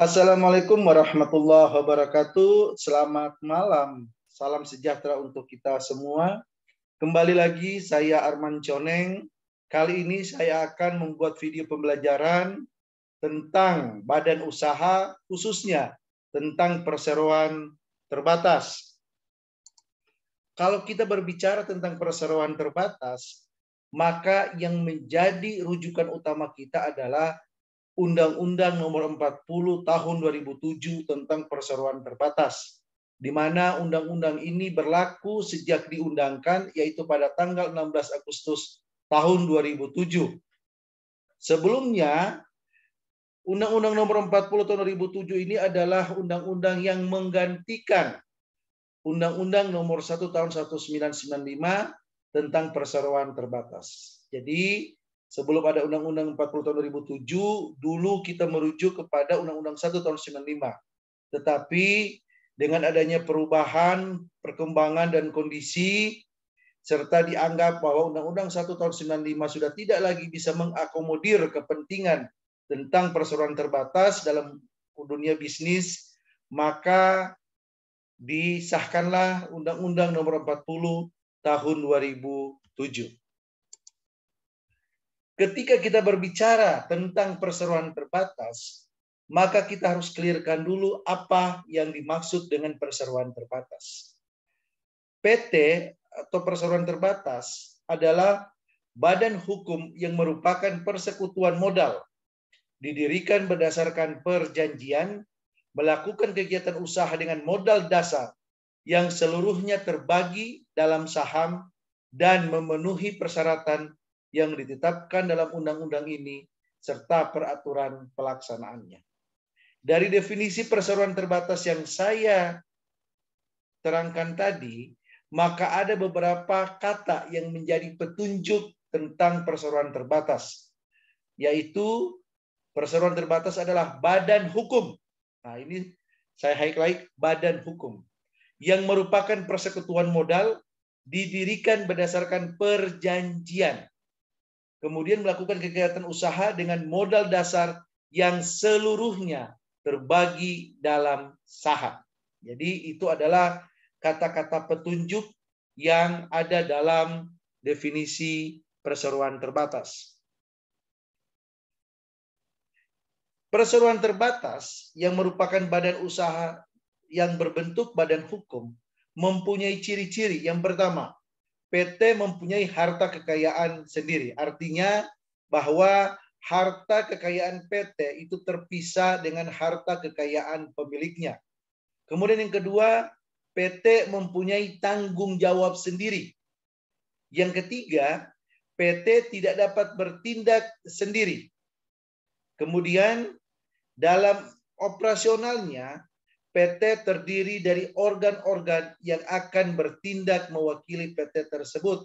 Assalamualaikum warahmatullahi wabarakatuh. Selamat malam. Salam sejahtera untuk kita semua. Kembali lagi saya Arman Coneng. Kali ini saya akan membuat video pembelajaran tentang badan usaha, khususnya tentang perseroan terbatas. Kalau kita berbicara tentang perseroan terbatas, maka yang menjadi rujukan utama kita adalah Undang-Undang Nomor 40 Tahun 2007 tentang perseroan terbatas, di mana undang-undang ini berlaku sejak diundangkan, yaitu pada tanggal 16 Agustus tahun 2007. Sebelumnya, Undang-Undang Nomor 40 Tahun 2007 ini adalah undang-undang yang menggantikan Undang-Undang Nomor 1 Tahun 1995 tentang perseroan terbatas. Jadi, sebelum ada Undang-Undang 40 tahun 2007, dulu kita merujuk kepada Undang-Undang 1 tahun 95. Tetapi dengan adanya perubahan, perkembangan, dan kondisi, serta dianggap bahwa Undang-Undang 1 tahun 95 sudah tidak lagi bisa mengakomodir kepentingan tentang perseroan terbatas dalam dunia bisnis, maka disahkanlah Undang-Undang Nomor 40 tahun 2007. Ketika kita berbicara tentang perseroan terbatas, maka kita harus clearkan dulu apa yang dimaksud dengan perseroan terbatas. PT atau perseroan terbatas adalah badan hukum yang merupakan persekutuan modal, didirikan berdasarkan perjanjian, melakukan kegiatan usaha dengan modal dasar yang seluruhnya terbagi dalam saham dan memenuhi persyaratan yang ditetapkan dalam undang-undang ini serta peraturan pelaksanaannya. Dari definisi perseroan terbatas yang saya terangkan tadi, maka ada beberapa kata yang menjadi petunjuk tentang perseroan terbatas, yaitu perseroan terbatas adalah badan hukum. Nah, ini saya highlight, badan hukum yang merupakan persekutuan modal, didirikan berdasarkan perjanjian, kemudian melakukan kegiatan usaha dengan modal dasar yang seluruhnya terbagi dalam saham. Jadi itu adalah kata-kata petunjuk yang ada dalam definisi perseroan terbatas. Perseroan terbatas yang merupakan badan usaha yang berbentuk badan hukum mempunyai ciri-ciri. Yang pertama, PT mempunyai harta kekayaan sendiri. Artinya bahwa harta kekayaan PT itu terpisah dengan harta kekayaan pemiliknya. Kemudian yang kedua, PT mempunyai tanggung jawab sendiri. Yang ketiga, PT tidak dapat bertindak sendiri. Kemudian dalam operasionalnya, PT terdiri dari organ-organ yang akan bertindak mewakili PT tersebut.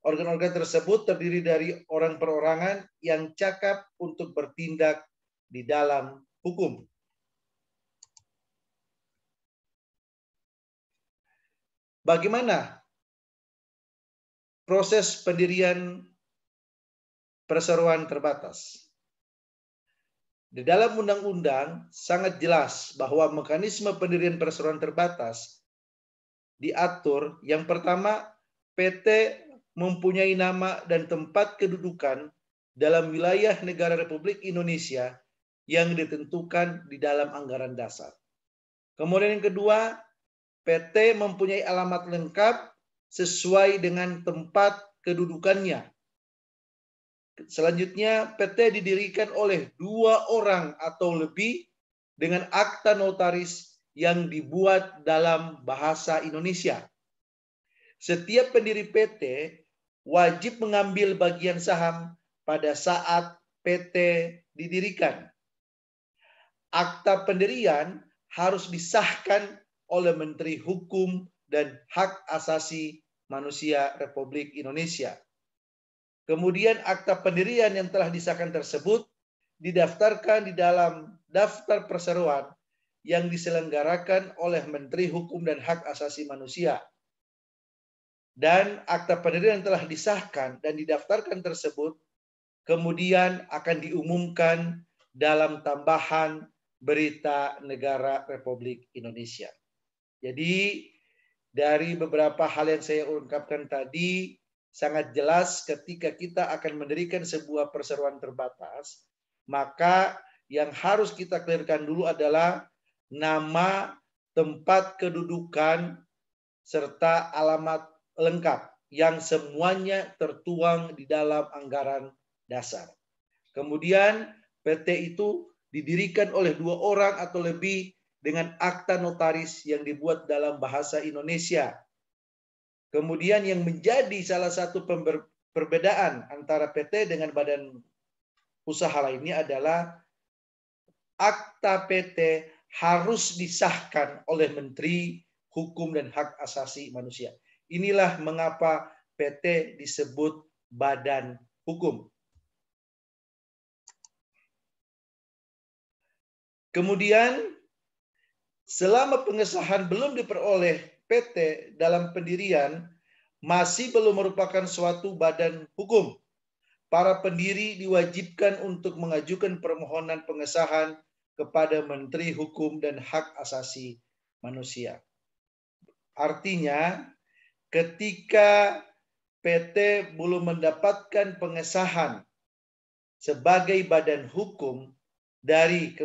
Organ-organ tersebut terdiri dari orang perorangan yang cakap untuk bertindak di dalam hukum. Bagaimana proses pendirian perseroan terbatas? Di dalam undang-undang sangat jelas bahwa mekanisme pendirian perseroan terbatas diatur. Yang pertama, PT mempunyai nama dan tempat kedudukan dalam wilayah negara Republik Indonesia yang ditentukan di dalam anggaran dasar. Kemudian yang kedua, PT mempunyai alamat lengkap sesuai dengan tempat kedudukannya. Selanjutnya, PT didirikan oleh 2 orang atau lebih dengan akta notaris yang dibuat dalam bahasa Indonesia. Setiap pendiri PT wajib mengambil bagian saham pada saat PT didirikan. Akta pendirian harus disahkan oleh Menteri Hukum dan Hak Asasi Manusia Republik Indonesia. Kemudian akta pendirian yang telah disahkan tersebut didaftarkan di dalam daftar perseroan yang diselenggarakan oleh Menteri Hukum dan Hak Asasi Manusia. Dan akta pendirian yang telah disahkan dan didaftarkan tersebut kemudian akan diumumkan dalam tambahan Berita Negara Republik Indonesia. Jadi dari beberapa hal yang saya ungkapkan tadi, sangat jelas ketika kita akan mendirikan sebuah perseroan terbatas, maka yang harus kita clearkan dulu adalah nama, tempat kedudukan, serta alamat lengkap yang semuanya tertuang di dalam anggaran dasar. Kemudian PT itu didirikan oleh 2 orang atau lebih dengan akta notaris yang dibuat dalam bahasa Indonesia. Kemudian yang menjadi salah satu perbedaan antara PT dengan badan usaha lainnya adalah akta PT harus disahkan oleh Menteri Hukum dan Hak Asasi Manusia. Inilah mengapa PT disebut badan hukum. Kemudian selama pengesahan belum diperoleh PT dalam pendirian masih belum merupakan suatu badan hukum. Para pendiri diwajibkan untuk mengajukan permohonan pengesahan kepada Menteri Hukum dan Hak Asasi Manusia. Artinya, ketika PT belum mendapatkan pengesahan sebagai badan hukum dari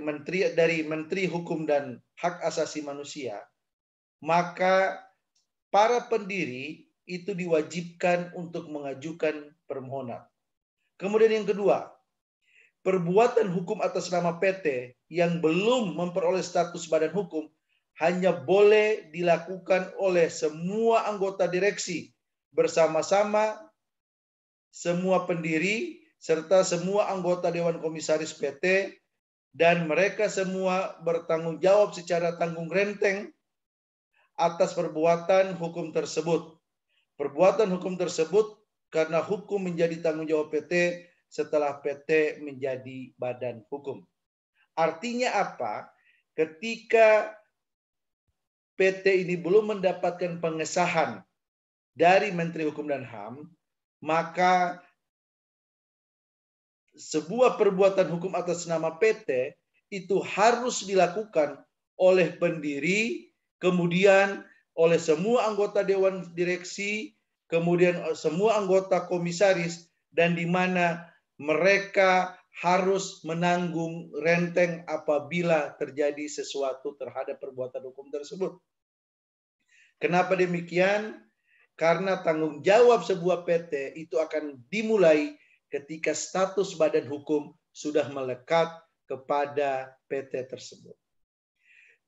Menteri Hukum dan Hak Asasi Manusia, maka para pendiri itu diwajibkan untuk mengajukan permohonan. Kemudian yang kedua, perbuatan hukum atas nama PT yang belum memperoleh status badan hukum hanya boleh dilakukan oleh semua anggota direksi bersama-sama, semua pendiri, serta semua anggota Dewan Komisaris PT, dan mereka semua bertanggung jawab secara tanggung renteng atas perbuatan hukum tersebut. Perbuatan hukum tersebut karena hukum menjadi tanggung jawab PT setelah PT menjadi badan hukum. Artinya apa? Ketika PT ini belum mendapatkan pengesahan dari Menteri Hukum dan HAM, maka sebuah perbuatan hukum atas nama PT itu harus dilakukan oleh pendiri, kemudian oleh semua anggota Dewan Direksi, kemudian semua anggota komisaris, dan di mana mereka harus menanggung renteng apabila terjadi sesuatu terhadap perbuatan hukum tersebut. Kenapa demikian? Karena tanggung jawab sebuah PT itu akan dimulai ketika status badan hukum sudah melekat kepada PT tersebut.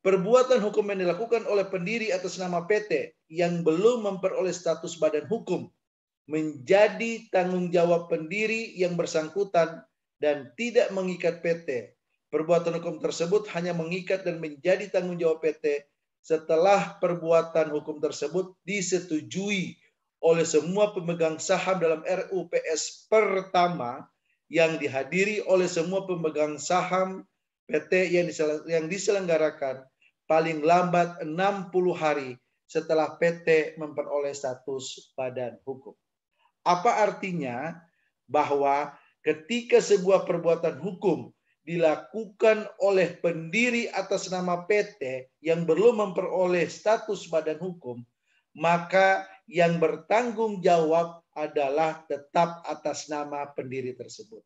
Perbuatan hukum yang dilakukan oleh pendiri atas nama PT yang belum memperoleh status badan hukum menjadi tanggung jawab pendiri yang bersangkutan dan tidak mengikat PT. Perbuatan hukum tersebut hanya mengikat dan menjadi tanggung jawab PT setelah perbuatan hukum tersebut disetujui oleh semua pemegang saham dalam RUPS pertama yang dihadiri oleh semua pemegang saham PT yang diselenggarakan paling lambat 60 hari setelah PT memperoleh status badan hukum. Apa artinya? Bahwa ketika sebuah perbuatan hukum dilakukan oleh pendiri atas nama PT yang belum memperoleh status badan hukum, maka yang bertanggung jawab adalah tetap atas nama pendiri tersebut.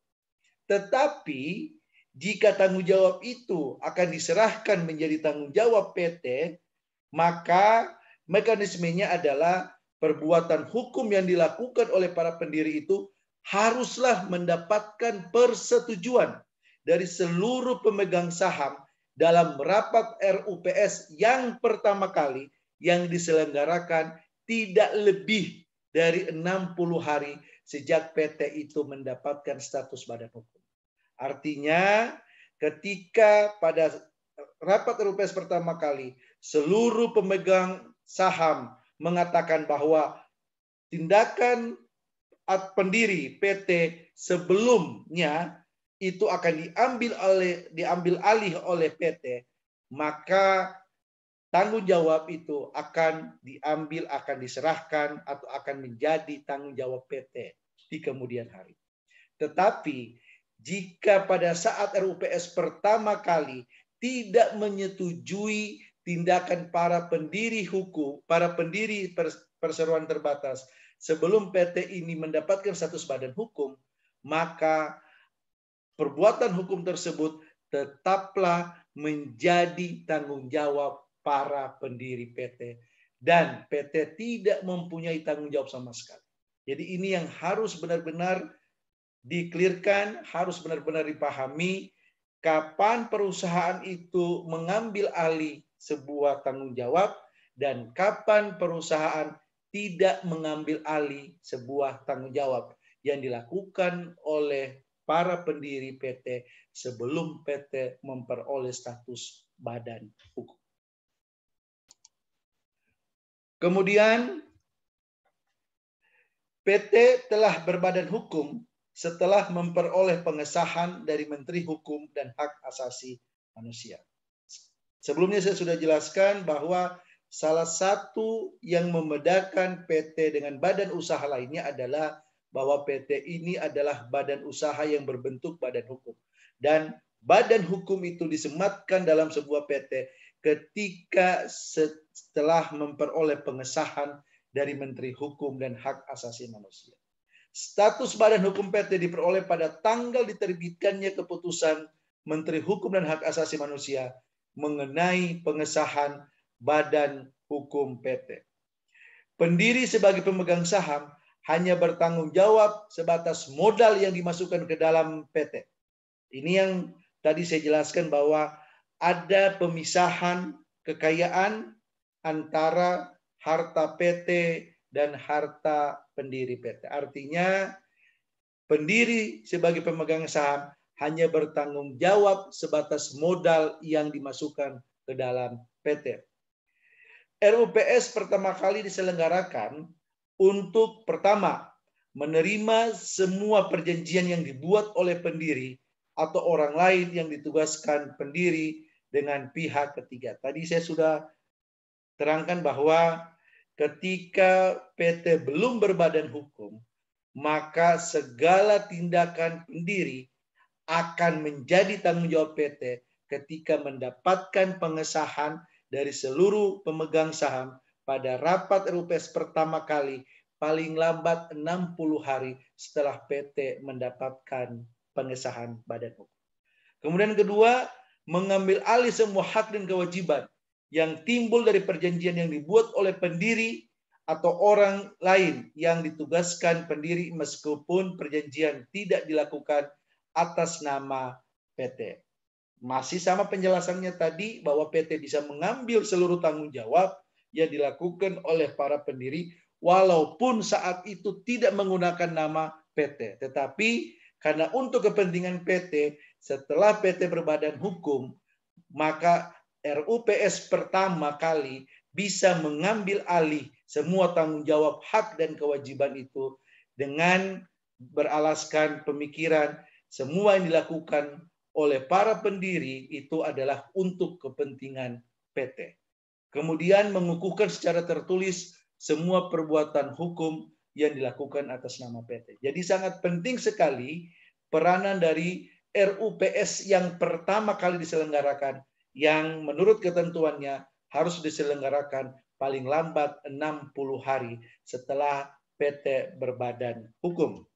Tetapi jika tanggung jawab itu akan diserahkan menjadi tanggung jawab PT, maka mekanismenya adalah perbuatan hukum yang dilakukan oleh para pendiri itu haruslah mendapatkan persetujuan dari seluruh pemegang saham dalam rapat RUPS yang pertama kali yang diselenggarakan tidak lebih dari 60 hari sejak PT itu mendapatkan status badan hukum. Artinya ketika pada rapat RUPS pertama kali seluruh pemegang saham mengatakan bahwa tindakan pendiri PT sebelumnya itu akan diambil alih oleh PT, maka tanggung jawab itu akan diserahkan atau akan menjadi tanggung jawab PT di kemudian hari. Tetapi jika pada saat RUPS pertama kali tidak menyetujui tindakan para pendiri hukum, para pendiri perseroan terbatas sebelum PT ini mendapatkan status badan hukum, maka perbuatan hukum tersebut tetaplah menjadi tanggung jawab para pendiri PT. Dan PT tidak mempunyai tanggung jawab sama sekali. Jadi ini yang harus benar-benar di-clearkan, harus benar-benar dipahami kapan perusahaan itu mengambil alih sebuah tanggung jawab dan kapan perusahaan tidak mengambil alih sebuah tanggung jawab yang dilakukan oleh para pendiri PT sebelum PT memperoleh status badan hukum. Kemudian PT telah berbadan hukum setelah memperoleh pengesahan dari Menteri Hukum dan Hak Asasi Manusia. Sebelumnya saya sudah jelaskan bahwa salah satu yang membedakan PT dengan badan usaha lainnya adalah bahwa PT ini adalah badan usaha yang berbentuk badan hukum. Dan badan hukum itu disematkan dalam sebuah PT ketika setelah memperoleh pengesahan dari Menteri Hukum dan Hak Asasi Manusia. Status badan hukum PT diperoleh pada tanggal diterbitkannya keputusan Menteri Hukum dan Hak Asasi Manusia mengenai pengesahan badan hukum PT. Pendiri sebagai pemegang saham hanya bertanggung jawab sebatas modal yang dimasukkan ke dalam PT. Ini yang tadi saya jelaskan bahwa ada pemisahan kekayaan antara harta PT dan harta pendiri PT. Artinya pendiri sebagai pemegang saham hanya bertanggung jawab sebatas modal yang dimasukkan ke dalam PT. RUPS pertama kali diselenggarakan untuk pertama menerima semua perjanjian yang dibuat oleh pendiri atau orang lain yang ditugaskan pendiri dengan pihak ketiga. Tadi saya sudah terangkan bahwa ketika PT belum berbadan hukum, maka segala tindakan pendiri akan menjadi tanggung jawab PT ketika mendapatkan pengesahan dari seluruh pemegang saham pada rapat RUPS pertama kali paling lambat 60 hari setelah PT mendapatkan pengesahan badan hukum. Kemudian kedua, mengambil alih semua hak dan kewajiban yang timbul dari perjanjian yang dibuat oleh pendiri atau orang lain yang ditugaskan pendiri meskipun perjanjian tidak dilakukan atas nama PT. Masih sama penjelasannya tadi bahwa PT bisa mengambil seluruh tanggung jawab yang dilakukan oleh para pendiri walaupun saat itu tidak menggunakan nama PT. Tetapi karena untuk kepentingan PT, setelah PT berbadan hukum, maka RUPS pertama kali bisa mengambil alih semua tanggung jawab hak dan kewajiban itu dengan beralaskan pemikiran semua yang dilakukan oleh para pendiri itu adalah untuk kepentingan PT. Kemudian mengukuhkan secara tertulis semua perbuatan hukum yang dilakukan atas nama PT. Jadi sangat penting sekali peranan dari RUPS yang pertama kali diselenggarakan yang menurut ketentuannya harus diselenggarakan paling lambat 60 hari setelah PT berbadan hukum.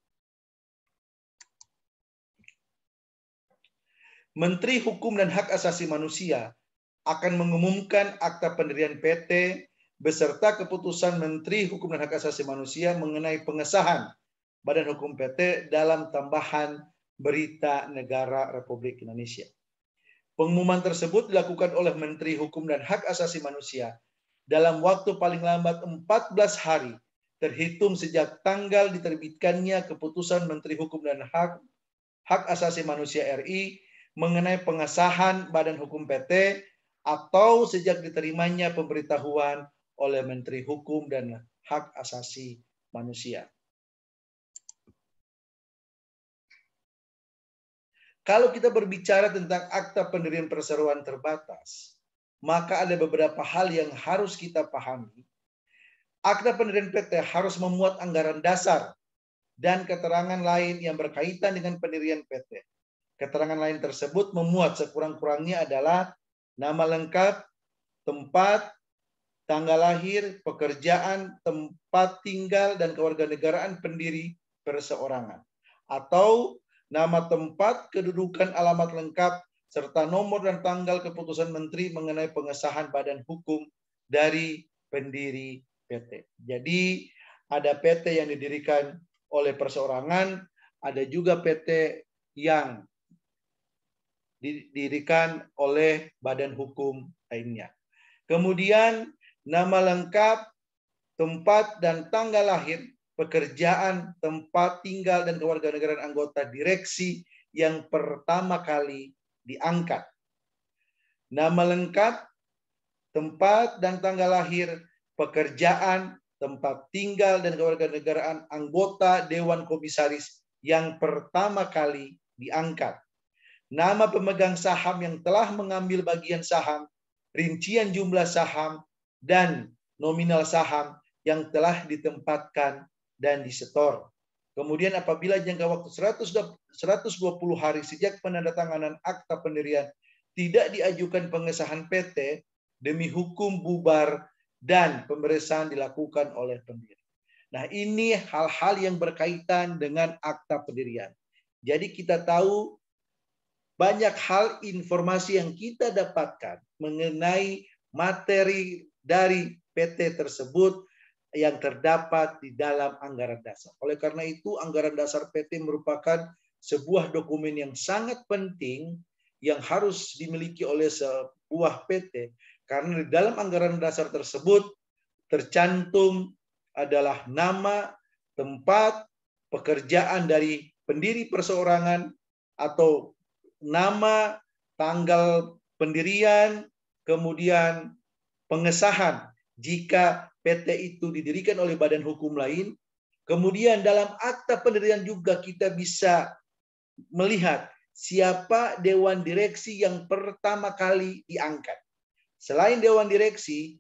Menteri Hukum dan Hak Asasi Manusia akan mengumumkan akta pendirian PT beserta keputusan Menteri Hukum dan Hak Asasi Manusia mengenai pengesahan Badan Hukum PT dalam tambahan Berita Negara Republik Indonesia. Pengumuman tersebut dilakukan oleh Menteri Hukum dan Hak Asasi Manusia dalam waktu paling lambat 14 hari terhitung sejak tanggal diterbitkannya keputusan Menteri Hukum dan Hak Asasi Manusia RI mengenai pengesahan Badan Hukum PT atau sejak diterimanya pemberitahuan oleh Menteri Hukum dan Hak Asasi Manusia. Kalau kita berbicara tentang akta pendirian perseroan terbatas, maka ada beberapa hal yang harus kita pahami. Akta pendirian PT harus memuat anggaran dasar dan keterangan lain yang berkaitan dengan pendirian PT. Keterangan lain tersebut memuat sekurang-kurangnya adalah nama lengkap, tempat, tanggal lahir, pekerjaan, tempat tinggal, dan kewarganegaraan pendiri perseorangan. Atau nama tempat, kedudukan, alamat lengkap, serta nomor dan tanggal keputusan menteri mengenai pengesahan badan hukum dari pendiri PT. Jadi ada PT yang didirikan oleh perseorangan, ada juga PT yang didirikan oleh badan hukum lainnya. Kemudian nama lengkap, tempat dan tanggal lahir, pekerjaan, tempat tinggal, dan kewarganegaraan anggota direksi yang pertama kali diangkat. Nama lengkap, tempat dan tanggal lahir, pekerjaan, tempat tinggal, dan kewarganegaraan anggota Dewan Komisaris yang pertama kali diangkat. Nama pemegang saham yang telah mengambil bagian saham, rincian jumlah saham, dan nominal saham yang telah ditempatkan dan disetor. Kemudian apabila jangka waktu 120 hari sejak penandatanganan akta pendirian tidak diajukan pengesahan PT, demi hukum bubar dan pemeriksaan dilakukan oleh pendiri. Nah, ini hal-hal yang berkaitan dengan akta pendirian. Jadi kita tahu banyak hal informasi yang kita dapatkan mengenai materi dari PT tersebut yang terdapat di dalam anggaran dasar. Oleh karena itu, anggaran dasar PT merupakan sebuah dokumen yang sangat penting yang harus dimiliki oleh sebuah PT, karena di dalam anggaran dasar tersebut tercantum adalah nama, tempat, pekerjaan dari pendiri perseorangan, atau nama, tanggal pendirian, kemudian pengesahan jika PT itu didirikan oleh badan hukum lain. Kemudian dalam akta pendirian juga kita bisa melihat siapa dewan direksi yang pertama kali diangkat. Selain dewan direksi,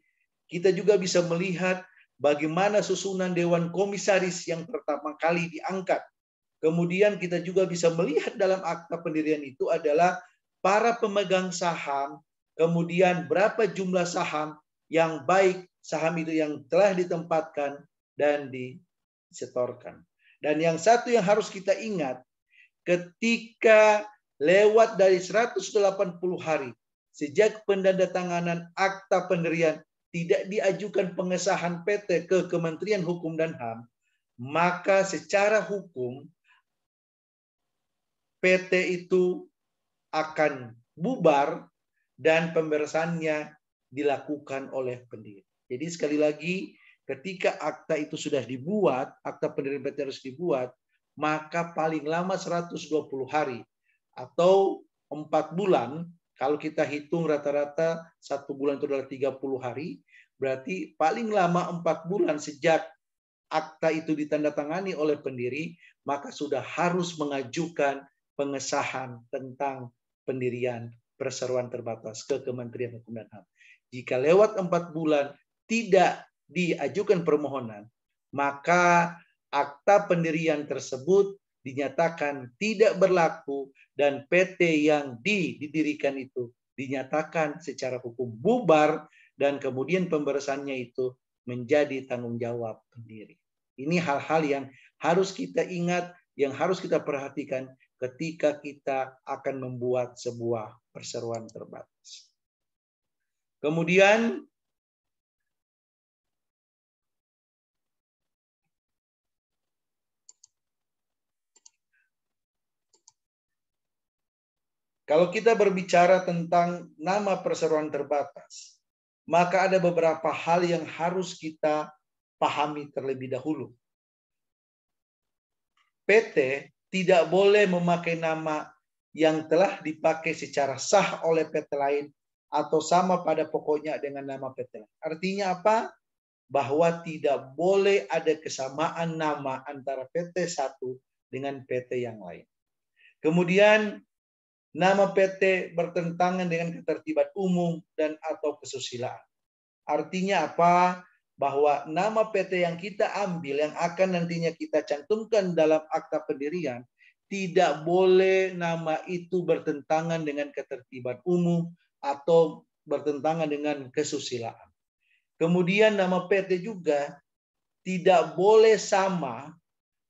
kita juga bisa melihat bagaimana susunan dewan komisaris yang pertama kali diangkat. Kemudian kita juga bisa melihat dalam akta pendirian itu adalah para pemegang saham, kemudian berapa jumlah saham yang baik saham itu yang telah ditempatkan dan disetorkan. Dan yang satu yang harus kita ingat, ketika lewat dari 180 hari sejak penandatanganan akta pendirian tidak diajukan pengesahan PT ke Kementerian Hukum dan HAM, maka secara hukum PT itu akan bubar dan pemberhentiannya dilakukan oleh pendiri. Jadi sekali lagi, ketika akta itu sudah dibuat, akta pendirian PT harus dibuat, maka paling lama 120 hari atau 4 bulan, kalau kita hitung rata-rata 1 bulan itu adalah 30 hari, berarti paling lama 4 bulan sejak akta itu ditandatangani oleh pendiri, maka sudah harus mengajukan pengesahan tentang pendirian perseroan terbatas ke Kementerian Hukum dan HAM. Jika lewat 4 bulan tidak diajukan permohonan, maka akta pendirian tersebut dinyatakan tidak berlaku dan PT yang didirikan itu dinyatakan secara hukum bubar dan kemudian pemberhentiannya itu menjadi tanggung jawab pendiri. Ini hal-hal yang harus kita ingat, yang harus kita perhatikan ketika kita akan membuat sebuah perseroan terbatas. Kemudian kalau kita berbicara tentang nama perseroan terbatas, maka ada beberapa hal yang harus kita pahami terlebih dahulu. PT tidak boleh memakai nama yang telah dipakai secara sah oleh PT lain atau sama pada pokoknya dengan nama PT lain. Artinya apa? Bahwa tidak boleh ada kesamaan nama antara PT satu dengan PT yang lain. Kemudian nama PT bertentangan dengan ketertiban umum dan atau kesusilaan. Artinya apa? Bahwa nama PT yang kita ambil, yang akan nantinya kita cantumkan dalam akta pendirian, tidak boleh nama itu bertentangan dengan ketertiban umum atau bertentangan dengan kesusilaan. Kemudian nama PT juga tidak boleh sama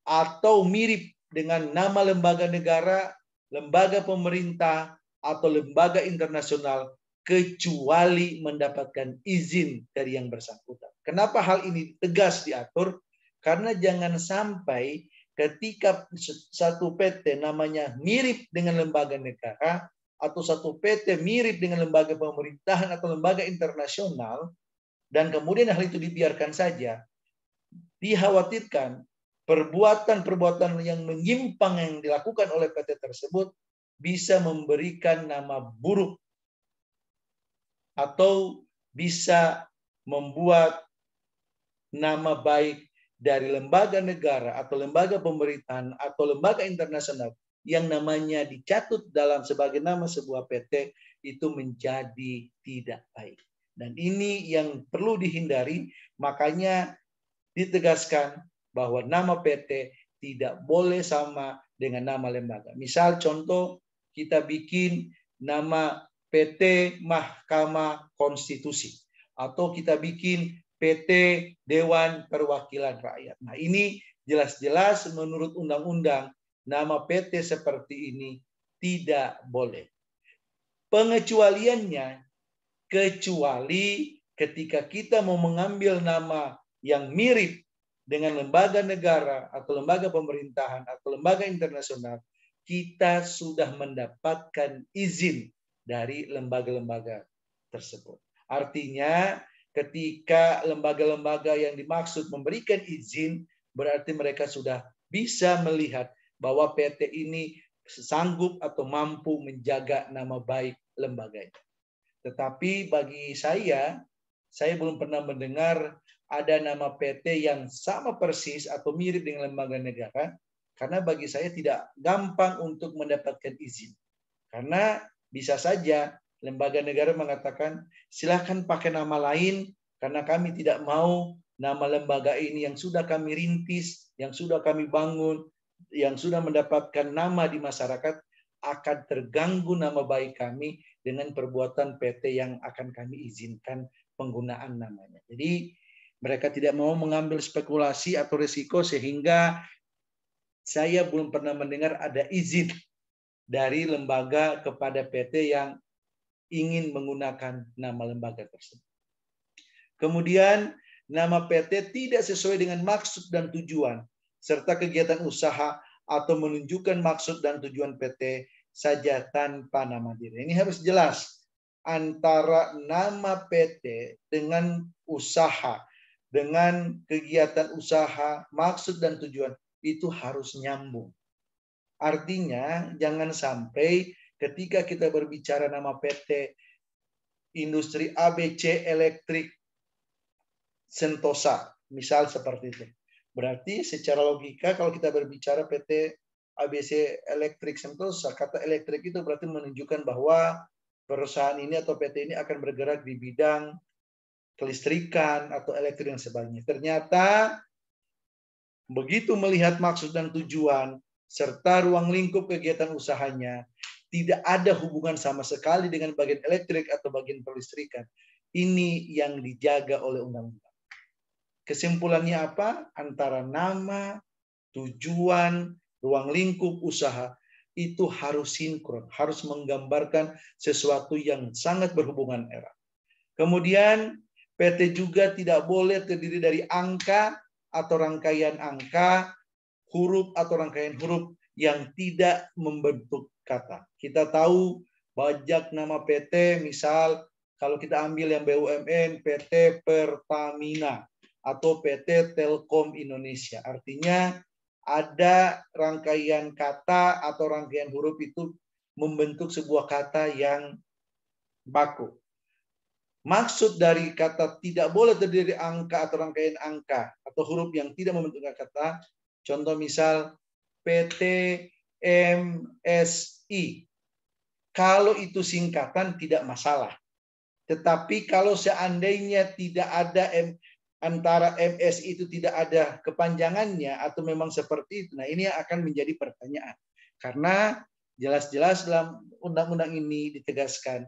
atau mirip dengan nama lembaga negara, lembaga pemerintah, atau lembaga internasional kecuali mendapatkan izin dari yang bersangkutan. Kenapa hal ini tegas diatur? Karena jangan sampai ketika satu PT namanya mirip dengan lembaga negara atau satu PT mirip dengan lembaga pemerintahan atau lembaga internasional dan kemudian hal itu dibiarkan saja, dikhawatirkan perbuatan-perbuatan yang menyimpang yang dilakukan oleh PT tersebut bisa memberikan nama buruk atau bisa membuat nama baik dari lembaga negara atau lembaga pemerintahan atau lembaga internasional yang namanya dicatut dalam sebagai nama sebuah PT itu menjadi tidak baik. Dan ini yang perlu dihindari, makanya ditegaskan bahwa nama PT tidak boleh sama dengan nama lembaga. Misal contoh, kita bikin nama PT Mahkamah Konstitusi atau kita bikin PT Dewan Perwakilan Rakyat. Nah, ini jelas-jelas menurut undang-undang nama PT seperti ini tidak boleh. Pengecualiannya, kecuali ketika kita mau mengambil nama yang mirip dengan lembaga negara atau lembaga pemerintahan atau lembaga internasional, kita sudah mendapatkan izin dari lembaga-lembaga tersebut. Artinya ketika lembaga-lembaga yang dimaksud memberikan izin, berarti mereka sudah bisa melihat bahwa PT ini sanggup atau mampu menjaga nama baik lembaganya. Tetapi bagi saya belum pernah mendengar ada nama PT yang sama persis atau mirip dengan lembaga negara, karena bagi saya tidak gampang untuk mendapatkan izin. Karena bisa saja lembaga negara mengatakan, silakan pakai nama lain, karena kami tidak mau nama lembaga ini yang sudah kami rintis, yang sudah kami bangun, yang sudah mendapatkan nama di masyarakat, akan terganggu nama baik kami dengan perbuatan PT yang akan kami izinkan penggunaan namanya. Jadi mereka tidak mau mengambil spekulasi atau risiko, sehingga saya belum pernah mendengar ada izin dari lembaga kepada PT yang ingin menggunakan nama lembaga tersebut. Kemudian nama PT tidak sesuai dengan maksud dan tujuan serta kegiatan usaha atau menunjukkan maksud dan tujuan PT saja tanpa nama diri. Ini harus jelas antara nama PT dengan usaha, dengan kegiatan usaha, maksud dan tujuan itu harus nyambung. Artinya jangan sampai ketika kita berbicara nama PT Industri ABC Elektrik Sentosa, misal seperti itu. Berarti secara logika kalau kita berbicara PT ABC Elektrik Sentosa, kata elektrik itu berarti menunjukkan bahwa perusahaan ini atau PT ini akan bergerak di bidang kelistrikan atau elektrik dan sebagainya. Ternyata begitu melihat maksud dan tujuan serta ruang lingkup kegiatan usahanya, tidak ada hubungan sama sekali dengan bagian elektrik atau bagian kelistrikan. Ini yang dijaga oleh undang-undang. Kesimpulannya apa? Antara nama, tujuan, ruang lingkup usaha itu harus sinkron, harus menggambarkan sesuatu yang sangat berhubungan erat. Kemudian PT juga tidak boleh terdiri dari angka atau rangkaian angka, huruf atau rangkaian huruf yang tidak membentuk kata. Kita tahu banyak nama PT, misal kalau kita ambil yang BUMN, PT Pertamina atau PT Telkom Indonesia. Artinya ada rangkaian kata atau rangkaian huruf itu membentuk sebuah kata yang baku. Maksud dari kata tidak boleh terdiri dari angka atau rangkaian angka atau huruf yang tidak membentuk kata. Contoh misal PT MSI. Kalau itu singkatan tidak masalah. Tetapi kalau seandainya tidak ada antara MSI itu tidak ada kepanjangannya atau memang seperti itu, nah ini yang akan menjadi pertanyaan. Karena jelas-jelas dalam undang-undang ini ditegaskan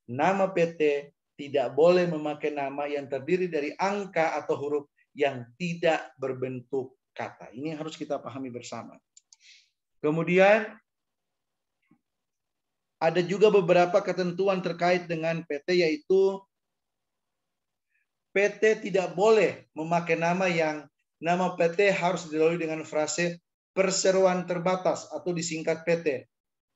nama PT tidak boleh memakai nama yang terdiri dari angka atau huruf yang tidak berbentuk kata. Ini yang harus kita pahami bersama. Kemudian ada juga beberapa ketentuan terkait dengan PT, yaitu PT tidak boleh memakai nama yang nama PT harus dilalui dengan frase perseroan terbatas atau disingkat PT.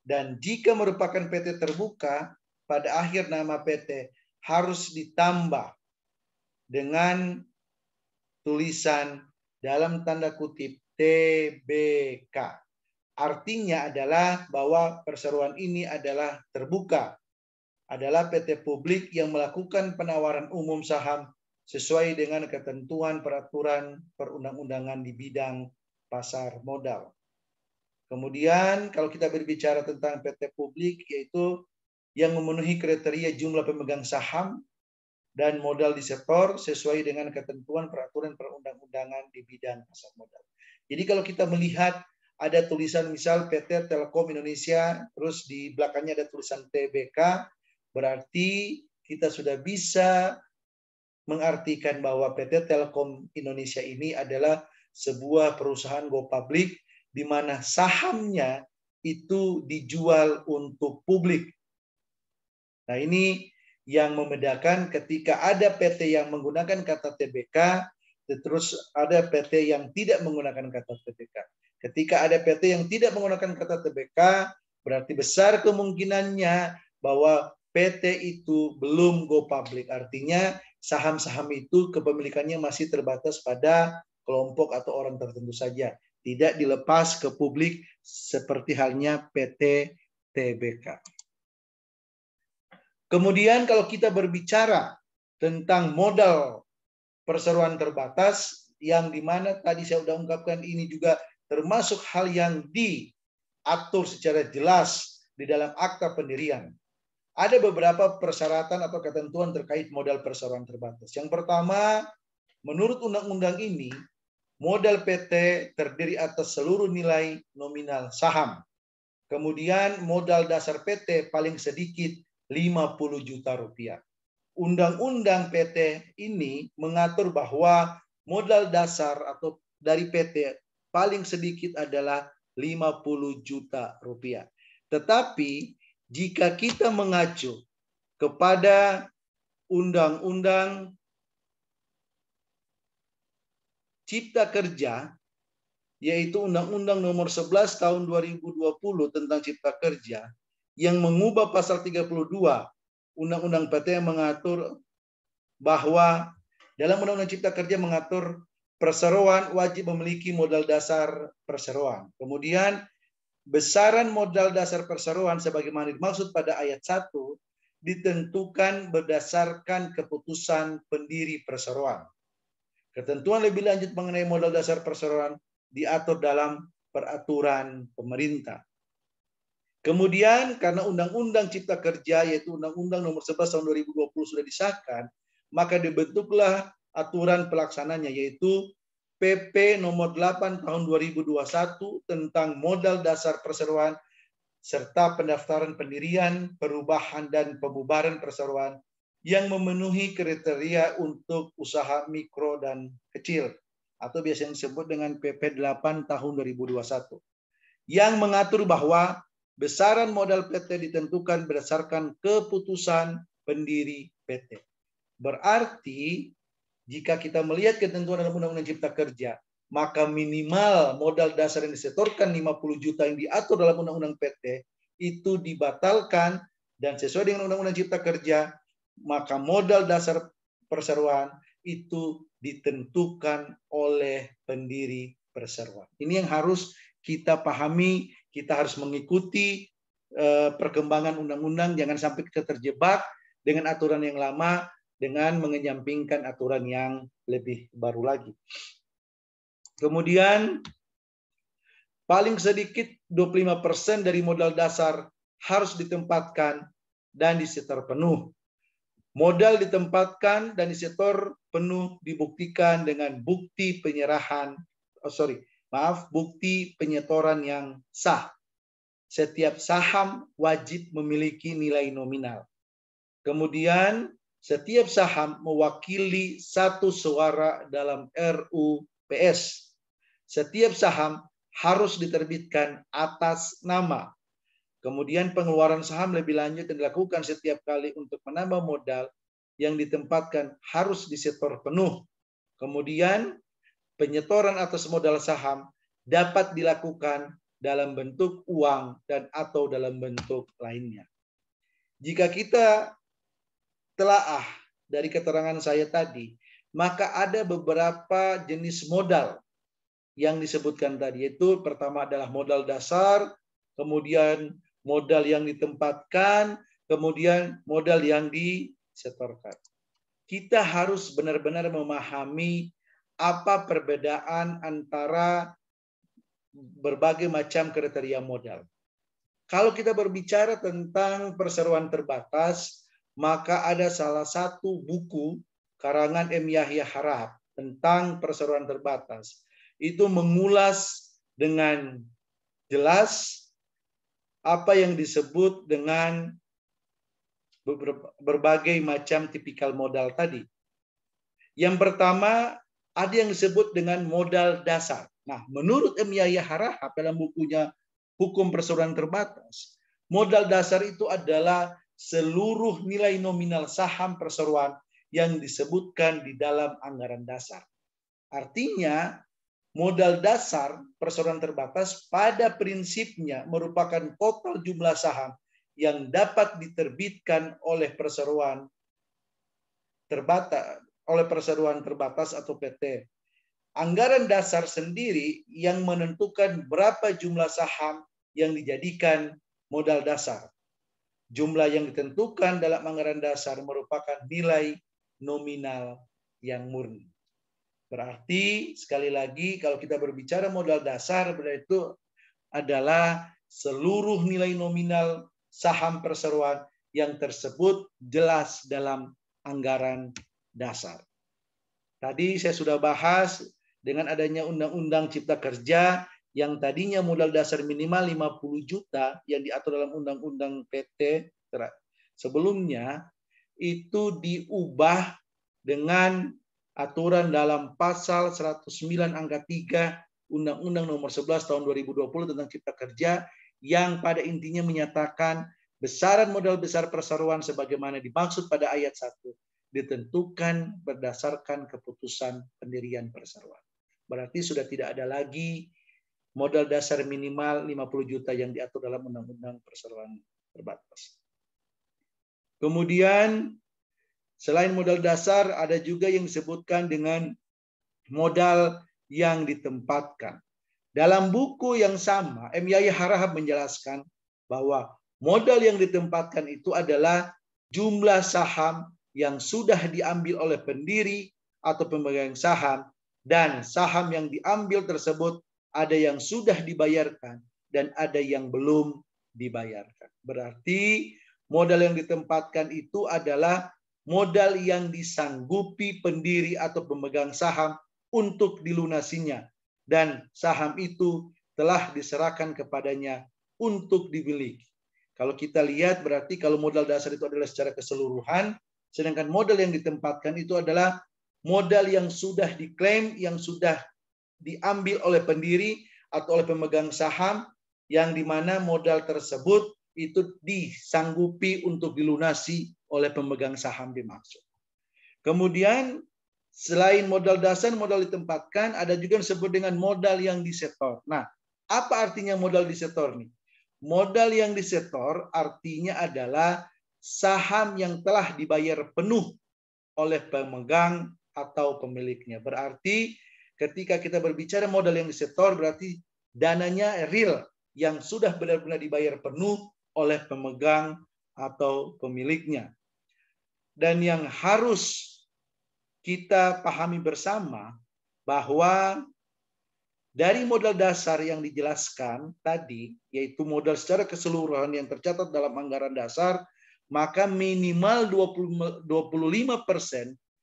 Dan jika merupakan PT terbuka, pada akhir nama PT harus ditambah dengan tulisan dalam tanda kutip TBK. Artinya adalah bahwa perseroan ini adalah terbuka, adalah PT publik yang melakukan penawaran umum saham sesuai dengan ketentuan peraturan perundang-undangan di bidang pasar modal. Kemudian kalau kita berbicara tentang PT publik, yaitu yang memenuhi kriteria jumlah pemegang saham dan modal di sektor sesuai dengan ketentuan peraturan perundang-undangan di bidang pasar modal. Jadi kalau kita melihat ada tulisan misal PT Telkom Indonesia, terus di belakangnya ada tulisan TBK, berarti kita sudah bisa mengartikan bahwa PT Telkom Indonesia ini adalah sebuah perusahaan go public di mana sahamnya itu dijual untuk publik. Nah, ini yang membedakan ketika ada PT yang menggunakan kata TBK, terus ada PT yang tidak menggunakan kata TBK. Ketika ada PT yang tidak menggunakan kata TBK, berarti besar kemungkinannya bahwa PT itu belum go public. Artinya saham-saham itu kepemilikannya masih terbatas pada kelompok atau orang tertentu saja. Tidak dilepas ke publik seperti halnya PT TBK. Kemudian kalau kita berbicara tentang modal perseroan terbatas, yang dimana tadi saya sudah ungkapkan ini juga termasuk hal yang diatur secara jelas di dalam akta pendirian. Ada beberapa persyaratan atau ketentuan terkait modal perseroan terbatas. Yang pertama, menurut undang-undang ini, modal PT terdiri atas seluruh nilai nominal saham. Kemudian modal dasar PT paling sedikit 50 juta rupiah. Undang-undang PT ini mengatur bahwa modal dasar atau dari PT paling sedikit adalah 50 juta rupiah. Tetapi jika kita mengacu kepada Undang-Undang Cipta Kerja, yaitu Undang-Undang Nomor 11 Tahun 2020 tentang Cipta Kerja, yang mengubah pasal 32 Undang-Undang PT yang mengatur bahwa dalam Undang-Undang Cipta Kerja mengatur perseroan wajib memiliki modal dasar perseroan. Kemudian besaran modal dasar perseroan sebagaimana dimaksud pada ayat 1 ditentukan berdasarkan keputusan pendiri perseroan. Ketentuan lebih lanjut mengenai modal dasar perseroan diatur dalam peraturan pemerintah. Kemudian karena Undang-Undang Cipta Kerja yaitu Undang-Undang Nomor 11 Tahun 2020 sudah disahkan, maka dibentuklah aturan pelaksananya yaitu PP Nomor 8 Tahun 2021 tentang modal dasar perseroan serta pendaftaran pendirian, perubahan dan pembubaran perseroan yang memenuhi kriteria untuk usaha mikro dan kecil atau biasanya disebut dengan PP 8 Tahun 2021 yang mengatur bahwa besaran modal PT ditentukan berdasarkan keputusan pendiri PT. Berarti jika kita melihat ketentuan dalam Undang-Undang Cipta Kerja, maka minimal modal dasar yang disetorkan 50 juta yang diatur dalam Undang-Undang PT itu dibatalkan dan sesuai dengan Undang-Undang Cipta Kerja, maka modal dasar perseroan itu ditentukan oleh pendiri perseroan. Ini yang harus kita pahami, kita harus mengikuti perkembangan undang-undang, jangan sampai kita terjebak dengan aturan yang lama dengan mengenyampingkan aturan yang lebih baru lagi. Kemudian paling sedikit 25% dari modal dasar harus ditempatkan dan disetor penuh. Modal ditempatkan dan disetor penuh dibuktikan dengan bukti penyetoran yang sah. setiap saham wajib memiliki nilai nominal. Kemudian setiap saham mewakili satu suara dalam RUPS. Setiap saham harus diterbitkan atas nama. Kemudian pengeluaran saham lebih lanjut yang dilakukan setiap kali untuk menambah modal yang ditempatkan harus disetor penuh. Kemudian penyetoran atas modal saham dapat dilakukan dalam bentuk uang dan atau dalam bentuk lainnya. Jika kita telaah dari keterangan saya tadi, maka ada beberapa jenis modal yang disebutkan tadi, yaitu pertama adalah modal dasar, kemudian modal yang ditempatkan, kemudian modal yang disetorkan. Kita harus benar-benar memahami apa perbedaan antara berbagai macam kriteria modal. Kalau kita berbicara tentang perseroan terbatas, maka ada salah satu buku karangan M. Yahya Harahap tentang perseroan terbatas. Itu mengulas dengan jelas apa yang disebut dengan berbagai macam tipikal modal tadi. Yang pertama, ada yang disebut dengan modal dasar. Nah, menurut M. Yahya Harahap dalam bukunya Hukum Perseroan Terbatas, modal dasar itu adalah seluruh nilai nominal saham perseroan yang disebutkan di dalam anggaran dasar. Artinya, modal dasar perseroan terbatas pada prinsipnya merupakan total jumlah saham yang dapat diterbitkan oleh perseroan terbatas atau PT. Anggaran dasar sendiri yang menentukan berapa jumlah saham yang dijadikan modal dasar. Jumlah yang ditentukan dalam anggaran dasar merupakan nilai nominal yang murni. Berarti sekali lagi kalau kita berbicara modal dasar, berarti itu adalah seluruh nilai nominal saham perseroan yang tersebut jelas dalam anggaran dasar. Tadi saya sudah bahas dengan adanya Undang-Undang Cipta Kerja yang tadinya modal dasar minimal 50 juta yang diatur dalam Undang-Undang PT sebelumnya itu diubah dengan aturan dalam pasal 109 angka 3 Undang-Undang Nomor 11 tahun 2020 tentang Cipta Kerja yang pada intinya menyatakan besaran modal besar perseroan sebagaimana dimaksud pada ayat 1 ditentukan berdasarkan keputusan pendirian perseroan. Berarti sudah tidak ada lagi modal dasar minimal 50 juta yang diatur dalam Undang-Undang Perseroan Terbatas. Kemudian selain modal dasar ada juga yang disebutkan dengan modal yang ditempatkan. Dalam buku yang sama, M. Yahya Harahap menjelaskan bahwa modal yang ditempatkan itu adalah jumlah saham yang sudah diambil oleh pendiri atau pemegang saham dan saham yang diambil tersebut ada yang sudah dibayarkan dan ada yang belum dibayarkan. Berarti modal yang ditempatkan itu adalah modal yang disanggupi pendiri atau pemegang saham untuk dilunasinya. Dan saham itu telah diserahkan kepadanya untuk dimiliki. Kalau kita lihat berarti kalau modal dasar itu adalah secara keseluruhan, sedangkan modal yang ditempatkan itu adalah modal yang sudah diklaim, yang sudah diambil oleh pendiri atau oleh pemegang saham, yang dimana modal tersebut itu disanggupi untuk dilunasi oleh pemegang saham dimaksud. Kemudian selain modal dasar, modal ditempatkan, ada juga yang disebut dengan modal yang disetor. Nah, apa artinya modal disetor nih? Modal yang disetor artinya adalah saham yang telah dibayar penuh oleh pemegang atau pemiliknya. Berarti ketika kita berbicara modal yang disetor berarti dananya real yang sudah benar-benar dibayar penuh oleh pemegang atau pemiliknya. Dan yang harus kita pahami bersama bahwa dari modal dasar yang dijelaskan tadi, yaitu modal secara keseluruhan yang tercatat dalam anggaran dasar, maka minimal 25%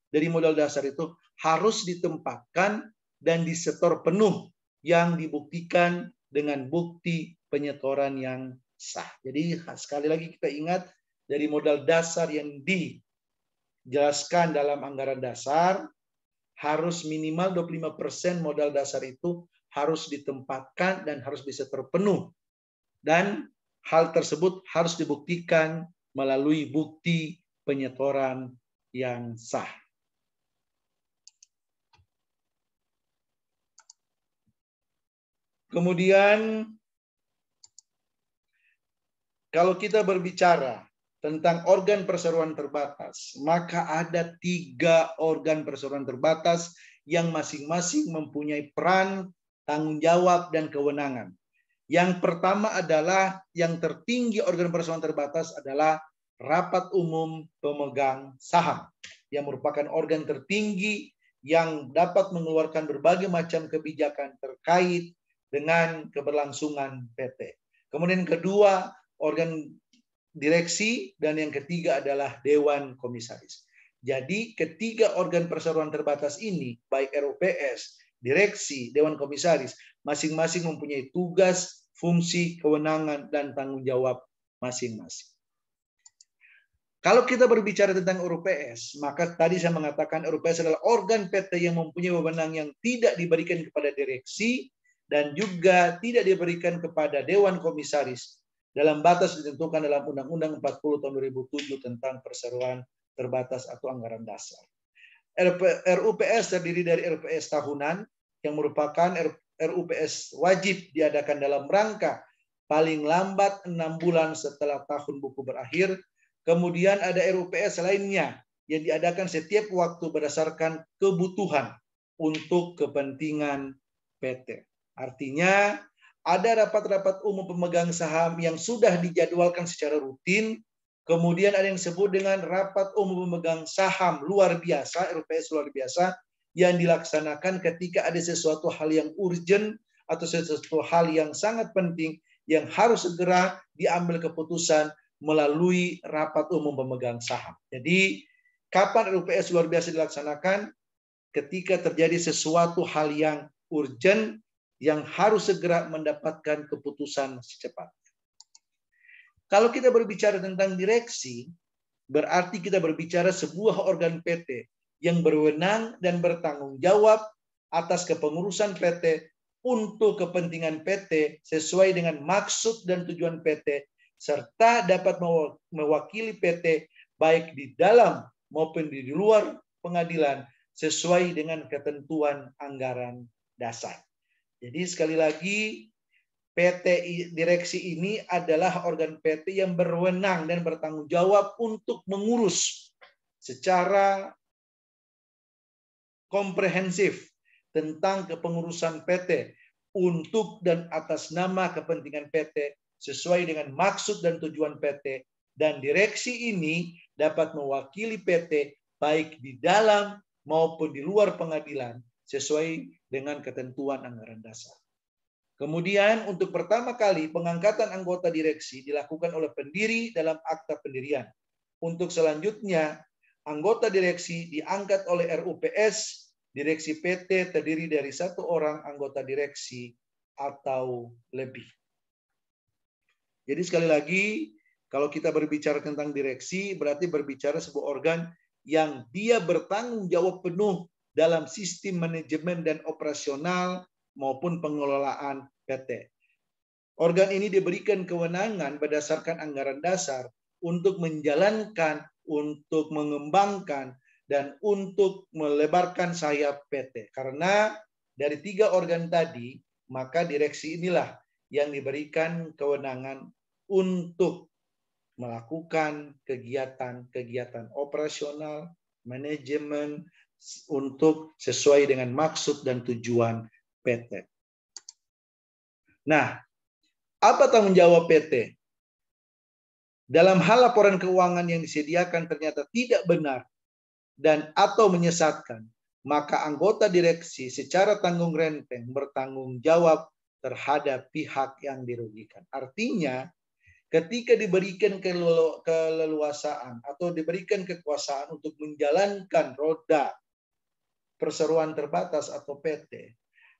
dari modal dasar itu harus ditempatkan dan disetor penuh yang dibuktikan dengan bukti penyetoran yang sah. Jadi sekali lagi kita ingat dari modal dasar yang dijelaskan dalam anggaran dasar, harus minimal 25% modal dasar itu harus ditempatkan dan harus bisa terpenuh. Dan hal tersebut harus dibuktikan melalui bukti penyetoran yang sah. Kemudian kalau kita berbicara tentang organ perseroan terbatas, maka ada 3 organ perseroan terbatas yang masing-masing mempunyai peran, tanggung jawab, dan kewenangan. Yang pertama adalah yang tertinggi organ perseroan terbatas adalah Rapat Umum Pemegang Saham, yang merupakan organ tertinggi yang dapat mengeluarkan berbagai macam kebijakan terkait dengan keberlangsungan PT. Kemudian kedua, organ direksi, dan yang ketiga adalah Dewan Komisaris. Jadi ketiga organ perseroan terbatas ini, baik RUPS, direksi, Dewan Komisaris, masing-masing mempunyai tugas, fungsi, kewenangan, dan tanggung jawab masing-masing. Kalau kita berbicara tentang RUPS, maka tadi saya mengatakan RUPS adalah organ PT yang mempunyai wewenang yang tidak diberikan kepada direksi dan juga tidak diberikan kepada Dewan Komisaris dalam batas ditentukan dalam Undang-Undang 40 tahun 2007 tentang perseroan terbatas atau anggaran dasar. RUPS terdiri dari RUPS tahunan yang merupakan RUPS wajib diadakan dalam rangka paling lambat 6 bulan setelah tahun buku berakhir. Kemudian ada RUPS lainnya yang diadakan setiap waktu berdasarkan kebutuhan untuk kepentingan PT. Artinya ada rapat-rapat umum pemegang saham yang sudah dijadwalkan secara rutin. Kemudian ada yang disebut dengan rapat umum pemegang saham luar biasa, RUPS luar biasa, yang dilaksanakan ketika ada sesuatu hal yang urgent atau sesuatu hal yang sangat penting yang harus segera diambil keputusan melalui rapat umum pemegang saham. Jadi kapan RUPS luar biasa dilaksanakan? Ketika terjadi sesuatu hal yang urgent yang harus segera mendapatkan keputusan secepatnya. Kalau kita berbicara tentang direksi, berarti kita berbicara sebuah organ PT yang berwenang dan bertanggung jawab atas kepengurusan PT untuk kepentingan PT sesuai dengan maksud dan tujuan PT, serta dapat mewakili PT baik di dalam maupun di luar pengadilan sesuai dengan ketentuan anggaran dasar. Jadi sekali lagi, PT direksi ini adalah organ PT yang berwenang dan bertanggung jawab untuk mengurus secara komprehensif tentang kepengurusan PT untuk dan atas nama kepentingan PT sesuai dengan maksud dan tujuan PT, dan direksi ini dapat mewakili PT baik di dalam maupun di luar pengadilan sesuai dengan ketentuan anggaran dasar. Kemudian untuk pertama kali pengangkatan anggota direksi dilakukan oleh pendiri dalam akta pendirian. Untuk selanjutnya anggota direksi diangkat oleh RUPS. Direksi PT terdiri dari 1 orang anggota direksi atau lebih. Jadi sekali lagi, kalau kita berbicara tentang direksi, berarti berbicara sebuah organ yang dia bertanggung jawab penuh dalam sistem manajemen dan operasional maupun pengelolaan PT. Organ ini diberikan kewenangan berdasarkan anggaran dasar untuk menjalankan, untuk mengembangkan, dan untuk melebarkan sayap PT. Karena dari 3 organ tadi, maka direksi inilah yang diberikan kewenangan untuk melakukan kegiatan-kegiatan operasional, manajemen, untuk sesuai dengan maksud dan tujuan PT. Nah, apa tanggung jawab PT? Dalam hal laporan keuangan yang disediakan ternyata tidak benar dan atau menyesatkan, maka anggota direksi secara tanggung renteng bertanggung jawab terhadap pihak yang dirugikan. Artinya, ketika diberikan keleluasaan atau diberikan kekuasaan untuk menjalankan roda perseroan terbatas atau PT,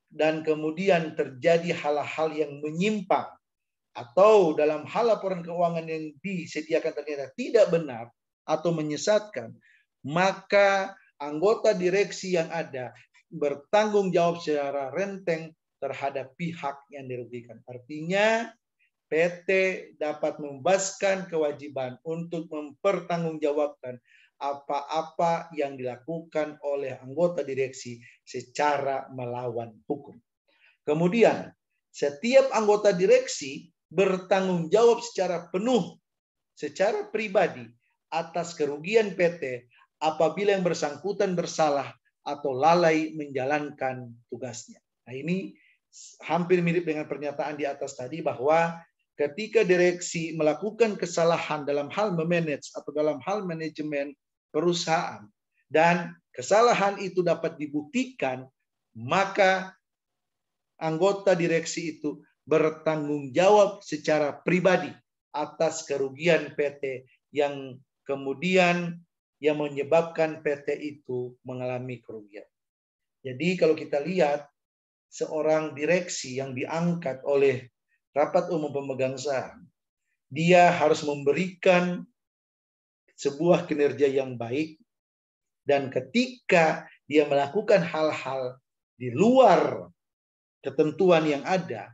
dan kemudian terjadi hal-hal yang menyimpang, atau dalam hal laporan keuangan yang disediakan ternyata tidak benar atau menyesatkan, maka anggota direksi yang ada bertanggung jawab secara renteng terhadap pihak yang dirugikan. Artinya PT dapat membebaskan kewajiban untuk mempertanggungjawabkan apa-apa yang dilakukan oleh anggota direksi secara melawan hukum. Kemudian, setiap anggota direksi bertanggung jawab secara penuh, secara pribadi atas kerugian PT apabila yang bersangkutan bersalah atau lalai menjalankan tugasnya. Nah, ini hampir mirip dengan pernyataan di atas tadi, bahwa ketika direksi melakukan kesalahan dalam hal memanage atau dalam hal manajemen perusahaan dan kesalahan itu dapat dibuktikan, maka anggota direksi itu bertanggung jawab secara pribadi atas kerugian PT yang kemudian yang menyebabkan PT itu mengalami kerugian. Jadi kalau kita lihat seorang direksi yang diangkat oleh rapat umum pemegang saham, dia harus memberikan sebuah kinerja yang baik, dan ketika dia melakukan hal-hal di luar ketentuan yang ada,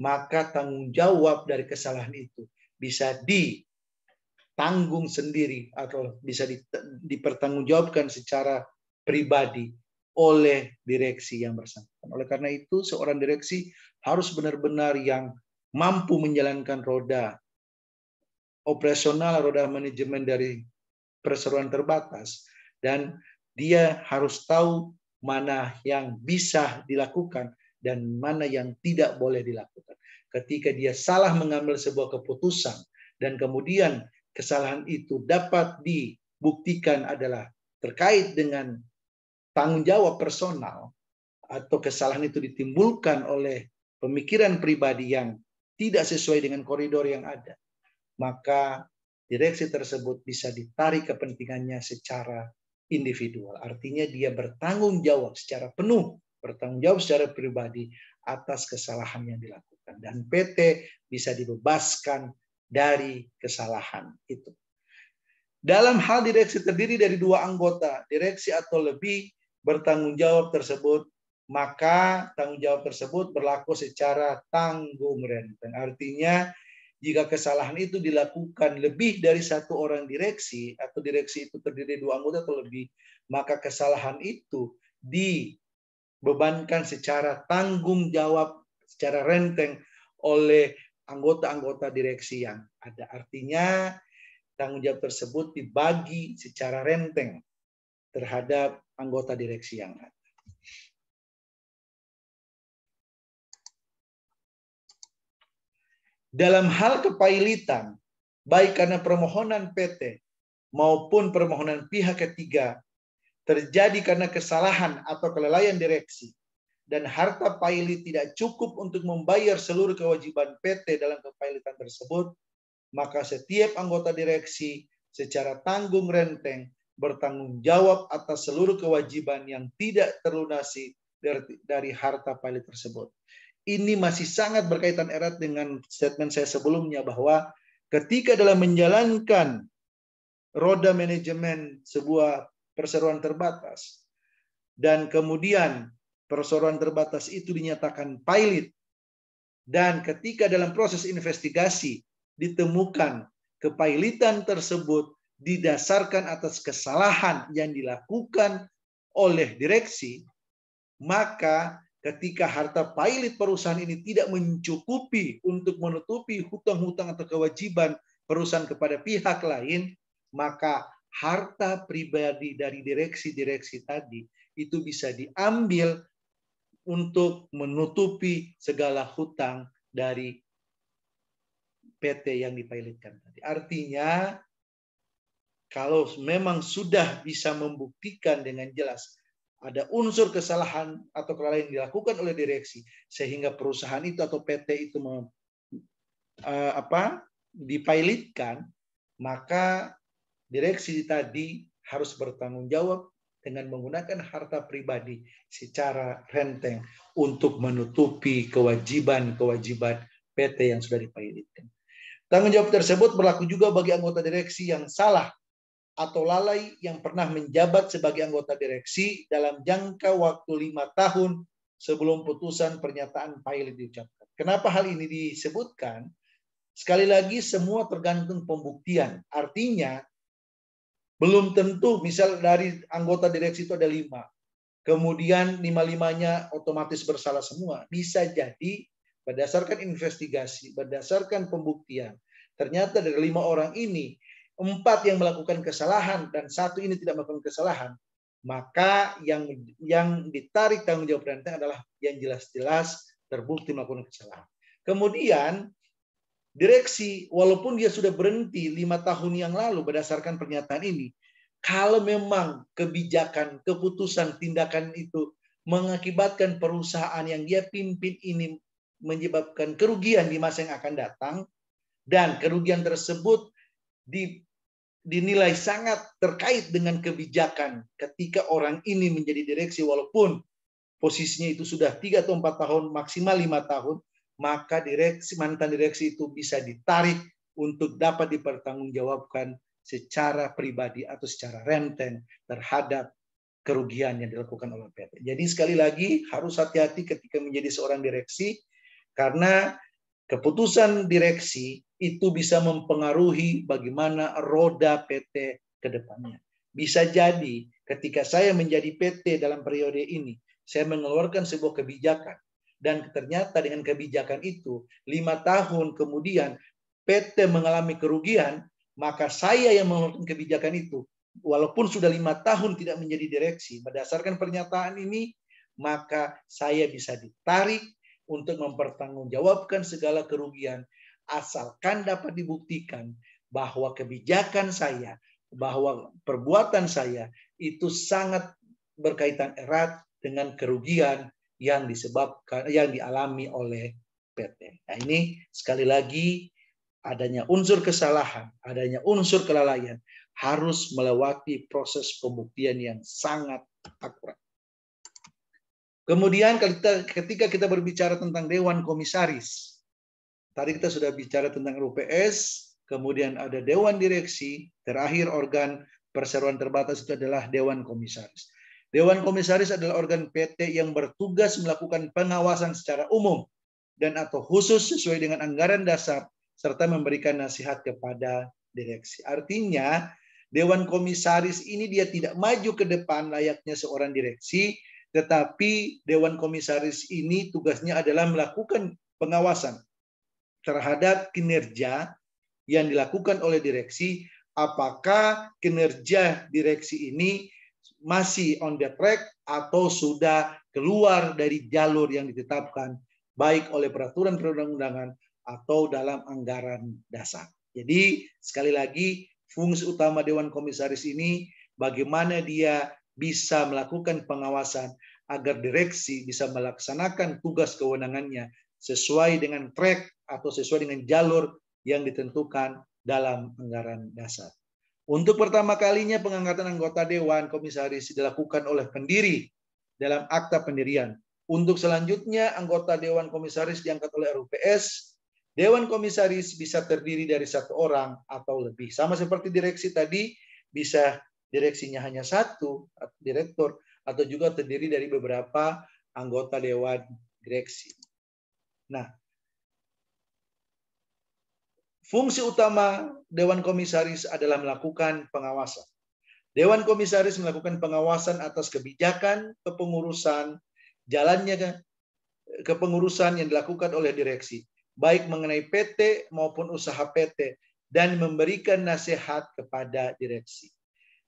maka tanggung jawab dari kesalahan itu bisa ditanggung sendiri atau bisa dipertanggungjawabkan secara pribadi oleh direksi yang bersangkutan. Oleh karena itu, seorang direksi harus benar-benar yang mampu menjalankan roda operasional, roda manajemen dari perseroan terbatas, dan dia harus tahu mana yang bisa dilakukan dan mana yang tidak boleh dilakukan. Ketika dia salah mengambil sebuah keputusan dan kemudian kesalahan itu dapat dibuktikan adalah terkait dengan tanggung jawab personal, atau kesalahan itu ditimbulkan oleh pemikiran pribadi yang tidak sesuai dengan koridor yang ada, maka direksi tersebut bisa ditarik kepentingannya secara individual. Artinya dia bertanggung jawab secara penuh, bertanggung jawab secara pribadi atas kesalahan yang dilakukan. Dan PT bisa dibebaskan dari kesalahan itu. Dalam hal direksi terdiri dari 2 anggota, direksi atau lebih bertanggung jawab tersebut, maka tanggung jawab tersebut berlaku secara tanggung renteng. Artinya jika kesalahan itu dilakukan lebih dari 1 orang direksi, atau direksi itu terdiri 2 anggota atau lebih, maka kesalahan itu dibebankan secara tanggung jawab, secara renteng oleh anggota-anggota direksi yang ada. Artinya tanggung jawab tersebut dibagi secara renteng terhadap anggota direksi yang ada. Dalam hal kepailitan, baik karena permohonan PT maupun permohonan pihak ketiga, terjadi karena kesalahan atau kelalaian direksi, dan harta pailit tidak cukup untuk membayar seluruh kewajiban PT dalam kepailitan tersebut, maka setiap anggota direksi secara tanggung renteng bertanggung jawab atas seluruh kewajiban yang tidak terlunasi dari harta pailit tersebut. Ini masih sangat berkaitan erat dengan statement saya sebelumnya, bahwa ketika dalam menjalankan roda manajemen sebuah perseroan terbatas, dan kemudian perseroan terbatas itu dinyatakan pailit, dan ketika dalam proses investigasi ditemukan kepailitan tersebut didasarkan atas kesalahan yang dilakukan oleh direksi, maka ketika harta pailit perusahaan ini tidak mencukupi untuk menutupi hutang-hutang atau kewajiban perusahaan kepada pihak lain, maka harta pribadi dari direksi-direksi tadi itu bisa diambil untuk menutupi segala hutang dari PT yang dipailitkan tadi. Artinya, kalau memang sudah bisa membuktikan dengan jelas ada unsur kesalahan atau kelalaian yang dilakukan oleh direksi sehingga perusahaan itu atau PT itu dipailitkan, maka direksi tadi harus bertanggung jawab dengan menggunakan harta pribadi secara renteng untuk menutupi kewajiban-kewajiban PT yang sudah dipilotkan. Tanggung jawab tersebut berlaku juga bagi anggota direksi yang salah atau lalai yang pernah menjabat sebagai anggota direksi dalam jangka waktu 5 tahun sebelum putusan pernyataan pilot diucapkan. Kenapa hal ini disebutkan? Sekali lagi semua tergantung pembuktian. Artinya belum tentu misal dari anggota direksi itu ada 5. Kemudian 5-5-nya otomatis bersalah semua. Bisa jadi berdasarkan investigasi, berdasarkan pembuktian, ternyata dari 5 orang ini 4 yang melakukan kesalahan dan 1 ini tidak melakukan kesalahan, maka yang ditarik tanggung jawab renteng adalah yang jelas-jelas terbukti melakukan kesalahan. Kemudian direksi, walaupun dia sudah berhenti 5 tahun yang lalu berdasarkan pernyataan ini, kalau memang kebijakan, keputusan, tindakan itu mengakibatkan perusahaan yang dia pimpin ini menyebabkan kerugian di masa yang akan datang, dan kerugian tersebut dinilai sangat terkait dengan kebijakan ketika orang ini menjadi direksi, walaupun posisinya itu sudah 3 atau 4 tahun, maksimal 5 tahun, maka mantan direksi itu bisa ditarik untuk dapat dipertanggungjawabkan secara pribadi atau secara renteng terhadap kerugian yang dilakukan oleh PT. Jadi sekali lagi harus hati-hati ketika menjadi seorang direksi, karena keputusan direksi itu bisa mempengaruhi bagaimana roda PT ke depannya. Bisa jadi ketika saya menjadi PT dalam periode ini, saya mengeluarkan sebuah kebijakan, dan ternyata dengan kebijakan itu 5 tahun kemudian PT mengalami kerugian, maka saya yang mengeluarkan kebijakan itu, walaupun sudah 5 tahun tidak menjadi direksi, berdasarkan pernyataan ini, maka saya bisa ditarik untuk mempertanggungjawabkan segala kerugian, asalkan dapat dibuktikan bahwa kebijakan saya, bahwa perbuatan saya itu sangat berkaitan erat dengan kerugian yang dialami oleh PT. Nah, ini sekali lagi adanya unsur kesalahan, adanya unsur kelalaian harus melewati proses pembuktian yang sangat akurat. Kemudian ketika kita berbicara tentang Dewan Komisaris, tadi kita sudah bicara tentang RUPS, kemudian ada Dewan Direksi, terakhir organ perseroan terbatas itu adalah Dewan Komisaris. Dewan Komisaris adalah organ PT yang bertugas melakukan pengawasan secara umum dan atau khusus sesuai dengan anggaran dasar serta memberikan nasihat kepada direksi. Artinya, Dewan Komisaris ini dia tidak maju ke depan layaknya seorang direksi, tetapi Dewan Komisaris ini tugasnya adalah melakukan pengawasan terhadap kinerja yang dilakukan oleh direksi, apakah kinerja direksi ini masih on the track atau sudah keluar dari jalur yang ditetapkan baik oleh peraturan perundang-undangan atau dalam anggaran dasar. Jadi sekali lagi fungsi utama Dewan Komisaris ini bagaimana dia bisa melakukan pengawasan agar direksi bisa melaksanakan tugas kewenangannya sesuai dengan track atau sesuai dengan jalur yang ditentukan dalam anggaran dasar. Untuk pertama kalinya pengangkatan anggota Dewan Komisaris dilakukan oleh pendiri dalam akta pendirian. Untuk selanjutnya anggota Dewan Komisaris diangkat oleh RUPS. Dewan Komisaris bisa terdiri dari 1 orang atau lebih. Sama seperti direksi tadi, bisa direksinya hanya 1 direktur atau juga terdiri dari beberapa anggota Dewan Direksi. Nah, fungsi utama Dewan Komisaris adalah melakukan pengawasan. Dewan Komisaris melakukan pengawasan atas kebijakan, kepengurusan, jalannya kepengurusan yang dilakukan oleh direksi, baik mengenai PT maupun usaha PT, dan memberikan nasihat kepada direksi.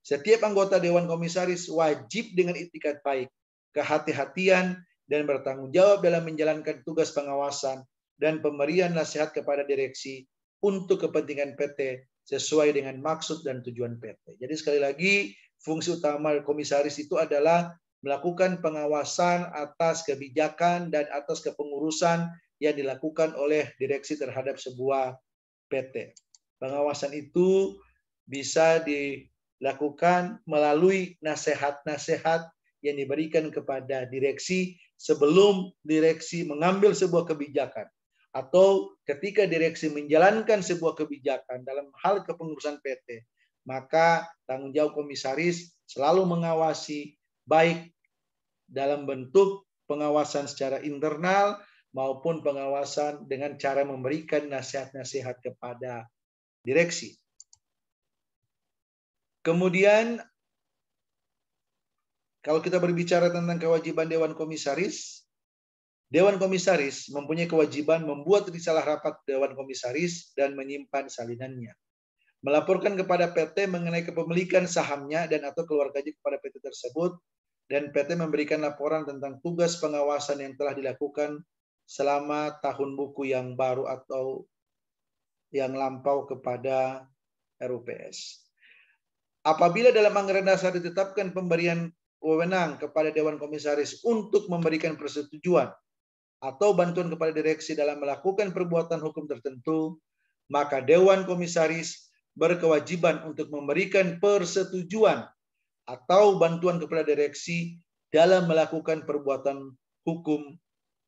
Setiap anggota Dewan Komisaris wajib dengan itikat baik, kehati-hatian, dan bertanggung jawab dalam menjalankan tugas pengawasan dan pemberian nasihat kepada direksi untuk kepentingan PT sesuai dengan maksud dan tujuan PT. Jadi sekali lagi, fungsi utama komisaris itu adalah melakukan pengawasan atas kebijakan dan atas kepengurusan yang dilakukan oleh direksi terhadap sebuah PT. Pengawasan itu bisa lakukan melalui nasihat-nasihat yang diberikan kepada direksi sebelum direksi mengambil sebuah kebijakan, atau ketika direksi menjalankan sebuah kebijakan dalam hal kepengurusan PT, maka tanggung jawab komisaris selalu mengawasi, baik dalam bentuk pengawasan secara internal maupun pengawasan dengan cara memberikan nasihat-nasihat kepada direksi. Kemudian kalau kita berbicara tentang kewajiban Dewan Komisaris mempunyai kewajiban membuat risalah rapat Dewan Komisaris dan menyimpan salinannya. Melaporkan kepada PT mengenai kepemilikan sahamnya dan atau keluarganya kepada PT tersebut, dan PT memberikan laporan tentang tugas pengawasan yang telah dilakukan selama tahun buku yang baru atau yang lampau kepada RUPS. Apabila dalam anggaran dasar ditetapkan pemberian wewenang kepada Dewan Komisaris untuk memberikan persetujuan atau bantuan kepada direksi dalam melakukan perbuatan hukum tertentu, maka Dewan Komisaris berkewajiban untuk memberikan persetujuan atau bantuan kepada direksi dalam melakukan perbuatan hukum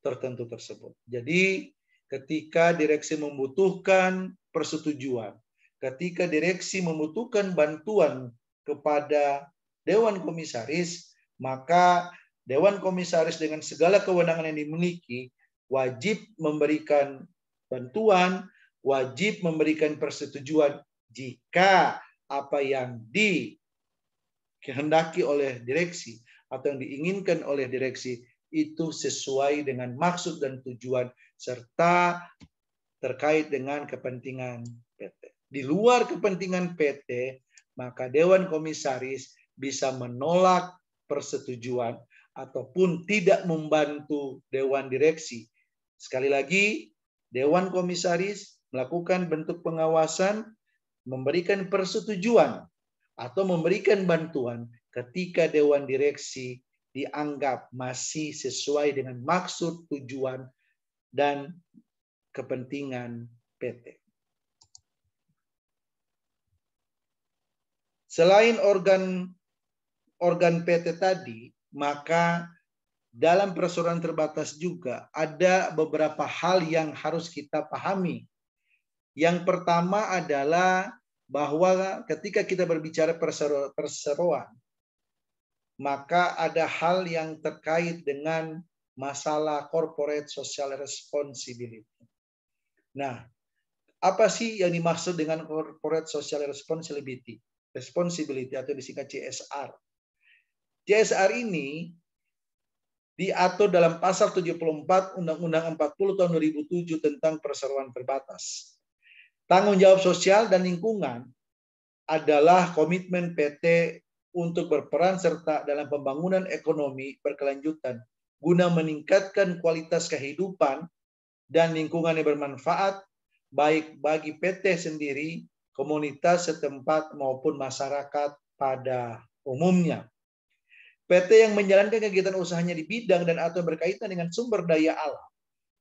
tertentu tersebut. Jadi ketika direksi membutuhkan persetujuan, ketika direksi membutuhkan bantuan kepada Dewan Komisaris, maka Dewan Komisaris dengan segala kewenangan yang dimiliki wajib memberikan bantuan, wajib memberikan persetujuan jika apa yang dikehendaki oleh direksi atau yang diinginkan oleh direksi itu sesuai dengan maksud dan tujuan serta terkait dengan kepentingan PT. Di luar kepentingan PT, maka Dewan Komisaris bisa menolak persetujuan ataupun tidak membantu Dewan Direksi. Sekali lagi, Dewan Komisaris melakukan bentuk pengawasan, memberikan persetujuan atau memberikan bantuan ketika Dewan Direksi dianggap masih sesuai dengan maksud, tujuan, dan kepentingan PT. Selain organ PT tadi, maka dalam perseroan terbatas juga ada beberapa hal yang harus kita pahami. Yang pertama adalah bahwa ketika kita berbicara perseroan, maka ada hal yang terkait dengan masalah corporate social responsibility. Nah, apa sih yang dimaksud dengan corporate social responsibility atau disingkat CSR? CSR ini diatur dalam pasal 74 Undang-Undang 40 tahun 2007 tentang perseroan terbatas. Tanggung jawab sosial dan lingkungan adalah komitmen PT untuk berperan serta dalam pembangunan ekonomi berkelanjutan guna meningkatkan kualitas kehidupan dan lingkungan yang bermanfaat baik bagi PT sendiri, komunitas setempat maupun masyarakat pada umumnya. PT yang menjalankan kegiatan usahanya di bidang dan atau berkaitan dengan sumber daya alam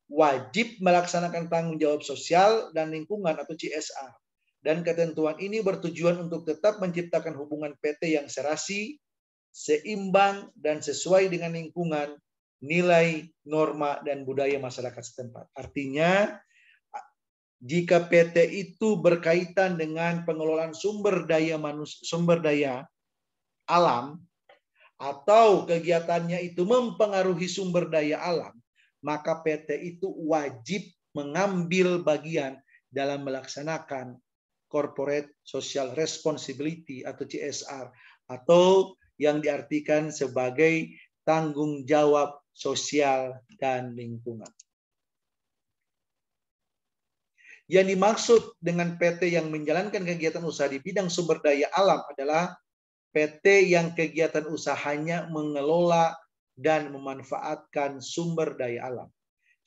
wajib melaksanakan tanggung jawab sosial dan lingkungan atau CSR. Dan ketentuan ini bertujuan untuk tetap menciptakan hubungan PT yang serasi, seimbang, dan sesuai dengan lingkungan, nilai, norma, dan budaya masyarakat setempat. Artinya, jika PT itu berkaitan dengan pengelolaan sumber daya alam, atau kegiatannya itu mempengaruhi sumber daya alam, maka PT itu wajib mengambil bagian dalam melaksanakan corporate social responsibility atau CSR, atau yang diartikan sebagai tanggung jawab sosial dan lingkungan. Yang dimaksud dengan PT yang menjalankan kegiatan usaha di bidang sumber daya alam adalah PT yang kegiatan usahanya mengelola dan memanfaatkan sumber daya alam.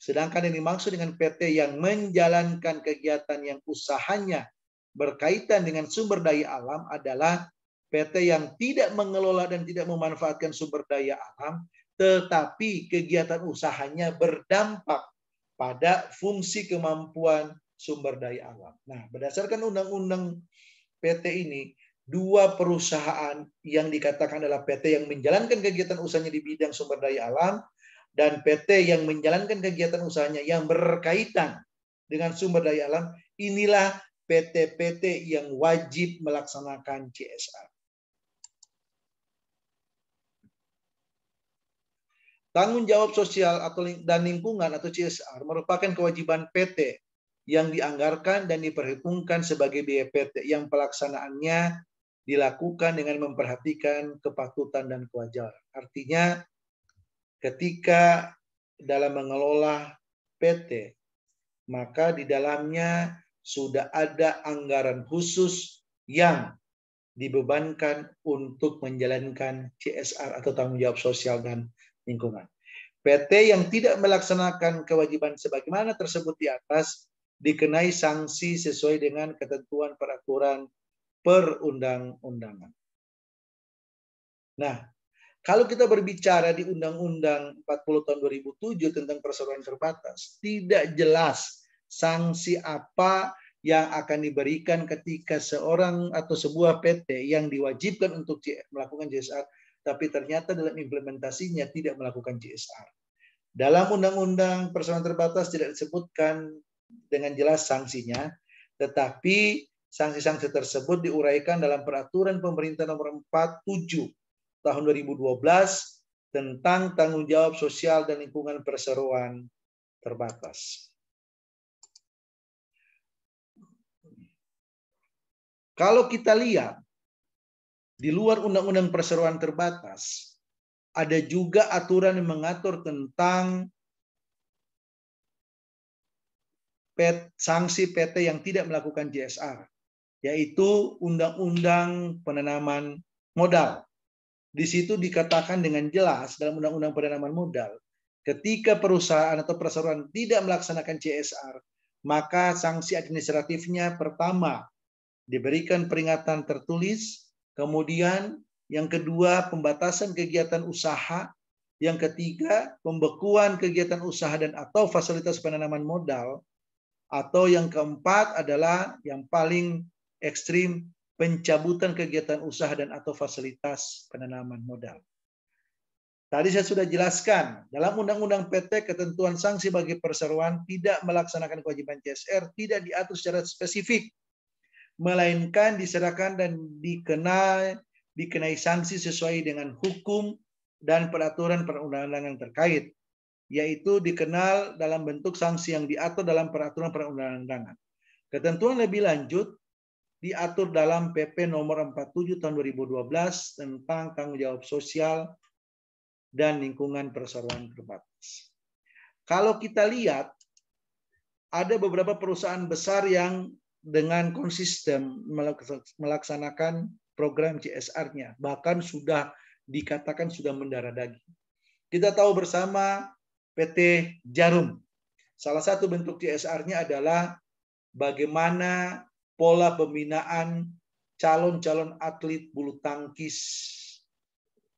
Sedangkan yang dimaksud dengan PT yang menjalankan kegiatan yang usahanya berkaitan dengan sumber daya alam adalah PT yang tidak mengelola dan tidak memanfaatkan sumber daya alam, tetapi kegiatan usahanya berdampak pada fungsi kemampuan sumber daya alam. Nah, berdasarkan undang-undang PT ini, dua perusahaan yang dikatakan adalah PT yang menjalankan kegiatan usahanya di bidang sumber daya alam dan PT yang menjalankan kegiatan usahanya yang berkaitan dengan sumber daya alam, inilah PT-PT yang wajib melaksanakan CSR. Tanggung jawab sosial dan lingkungan atau CSR merupakan kewajiban PT yang dianggarkan dan diperhitungkan sebagai biaya PT yang pelaksanaannya dilakukan dengan memperhatikan kepatutan dan kewajaran. Artinya ketika dalam mengelola PT, maka di dalamnya sudah ada anggaran khusus yang dibebankan untuk menjalankan CSR atau tanggung jawab sosial dan lingkungan. PT yang tidak melaksanakan kewajiban sebagaimana tersebut di atas dikenai sanksi sesuai dengan ketentuan peraturan perundang-undangan. Nah, kalau kita berbicara di Undang-Undang 40 tahun 2007 tentang perseroan terbatas, tidak jelas sanksi apa yang akan diberikan ketika seorang atau sebuah PT yang diwajibkan untuk melakukan CSR, tapi ternyata dalam implementasinya tidak melakukan CSR. Dalam Undang-Undang Perseroan Terbatas tidak disebutkan dengan jelas sanksinya, tetapi sanksi-sanksi tersebut diuraikan dalam Peraturan Pemerintah Nomor 47 Tahun 2012 tentang tanggung jawab sosial dan lingkungan perseroan terbatas. Kalau kita lihat di luar Undang-Undang Perseroan Terbatas, ada juga aturan yang mengatur tentang sanksi PT yang tidak melakukan CSR, yaitu Undang-Undang Penanaman Modal. Di situ dikatakan dengan jelas dalam Undang-Undang Penanaman Modal, ketika perusahaan atau perseroan tidak melaksanakan CSR, maka sanksi administratifnya pertama diberikan peringatan tertulis, kemudian yang kedua pembatasan kegiatan usaha, yang ketiga pembekuan kegiatan usaha dan atau fasilitas penanaman modal, atau yang keempat adalah yang paling ekstrim, pencabutan kegiatan usaha dan atau fasilitas penanaman modal. Tadi saya sudah jelaskan, dalam Undang-Undang PT ketentuan sanksi bagi perseroan tidak melaksanakan kewajiban CSR tidak diatur secara spesifik, melainkan diserahkan dan dikenai sanksi sesuai dengan hukum dan peraturan perundang-undangan terkait, yaitu dikenal dalam bentuk sanksi yang diatur dalam peraturan perundang-undangan. Ketentuan lebih lanjut diatur dalam PP nomor 47 tahun 2012 tentang tanggung jawab sosial dan lingkungan perseroan terbatas. Kalau kita lihat, ada beberapa perusahaan besar yang dengan konsisten melaksanakan program CSR-nya, bahkan sudah dikatakan sudah mendarah daging. Kita tahu bersama PT Jarum. Salah satu bentuk CSR-nya adalah bagaimana pola pembinaan calon-calon atlet bulu tangkis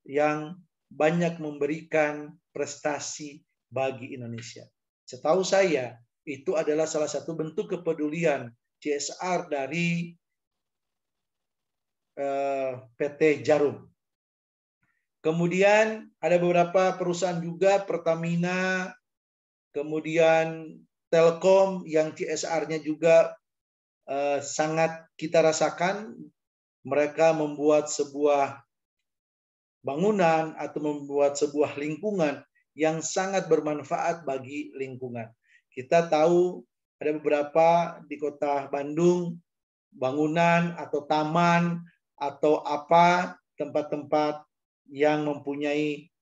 yang banyak memberikan prestasi bagi Indonesia. Setahu saya, itu adalah salah satu bentuk kepedulian CSR dari PT Jarum. Kemudian ada beberapa perusahaan juga, Pertamina, kemudian Telkom yang CSR-nya juga sangat kita rasakan. Mereka membuat sebuah bangunan atau membuat sebuah lingkungan yang sangat bermanfaat bagi lingkungan. Kita tahu ada beberapa di kota Bandung, bangunan atau taman atau apa tempat-tempat yang mempunyai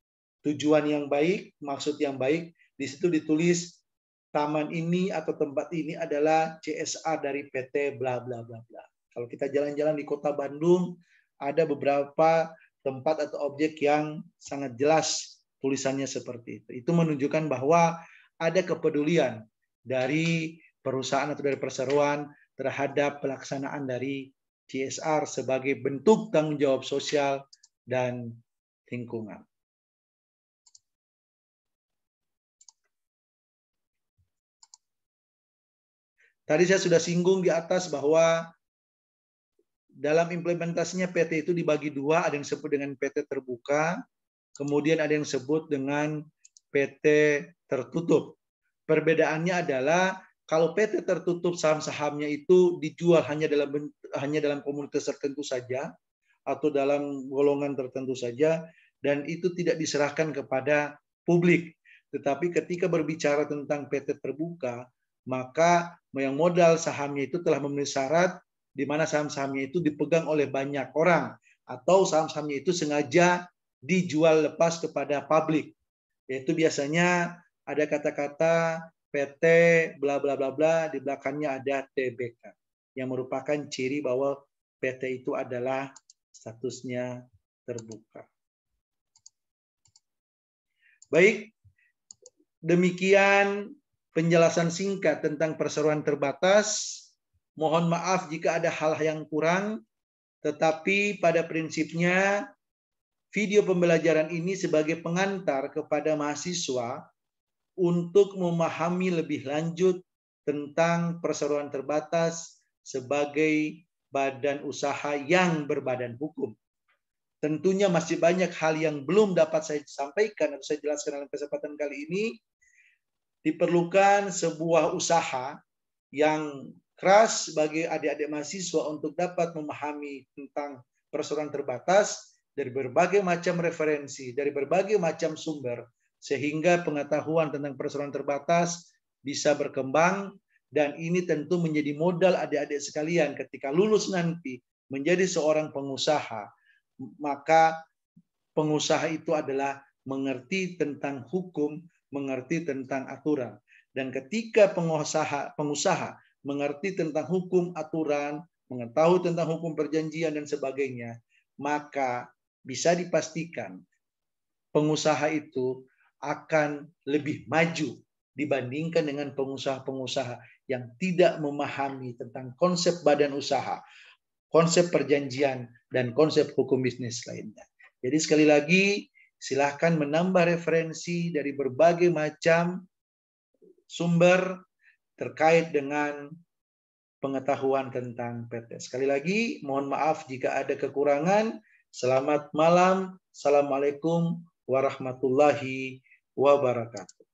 tujuan yang baik, maksud yang baik. Di situ ditulis taman ini atau tempat ini adalah CSR dari PT bla bla bla bla. Kalau kita jalan-jalan di kota Bandung, ada beberapa tempat atau objek yang sangat jelas tulisannya seperti itu. Itu menunjukkan bahwa ada kepedulian dari perusahaan atau dari perseroan terhadap pelaksanaan dari CSR sebagai bentuk tanggung jawab sosial dan lingkungan. Tadi saya sudah singgung di atas bahwa dalam implementasinya PT itu dibagi dua, ada yang disebut dengan PT terbuka, kemudian ada yang disebut dengan PT tertutup. Perbedaannya adalah kalau PT tertutup saham-sahamnya itu dijual hanya dalam komunitas tertentu saja atau dalam golongan tertentu saja, dan itu tidak diserahkan kepada publik. Tetapi ketika berbicara tentang PT terbuka, maka yang modal sahamnya itu telah memenuhi syarat di mana saham-sahamnya itu dipegang oleh banyak orang atau saham-sahamnya itu sengaja dijual lepas kepada publik. Yaitu biasanya ada kata-kata PT bla bla bla bla, di belakangnya ada TBK yang merupakan ciri bahwa PT itu adalah statusnya terbuka. Baik, demikian penjelasan singkat tentang perseroan terbatas. Mohon maaf jika ada hal yang kurang, tetapi pada prinsipnya video pembelajaran ini sebagai pengantar kepada mahasiswa untuk memahami lebih lanjut tentang perseroan terbatas sebagai badan usaha yang berbadan hukum. Tentunya masih banyak hal yang belum dapat saya sampaikan atau saya jelaskan dalam kesempatan kali ini. Diperlukan sebuah usaha yang keras bagi adik-adik mahasiswa untuk dapat memahami tentang perseroan terbatas dari berbagai macam referensi, dari berbagai macam sumber, sehingga pengetahuan tentang perseroan terbatas bisa berkembang, dan ini tentu menjadi modal adik-adik sekalian ketika lulus nanti menjadi seorang pengusaha. Maka pengusaha itu adalah mengerti tentang hukum, mengerti tentang aturan. Dan ketika pengusaha mengerti tentang hukum, aturan, mengetahui tentang hukum perjanjian dan sebagainya, maka bisa dipastikan pengusaha itu akan lebih maju dibandingkan dengan pengusaha-pengusaha yang tidak memahami tentang konsep badan usaha, konsep perjanjian, dan konsep hukum bisnis lainnya. Jadi sekali lagi, silahkan menambah referensi dari berbagai macam sumber terkait dengan pengetahuan tentang PT. Sekali lagi, mohon maaf jika ada kekurangan. Selamat malam. Assalamualaikum warahmatullahi wabarakatuh.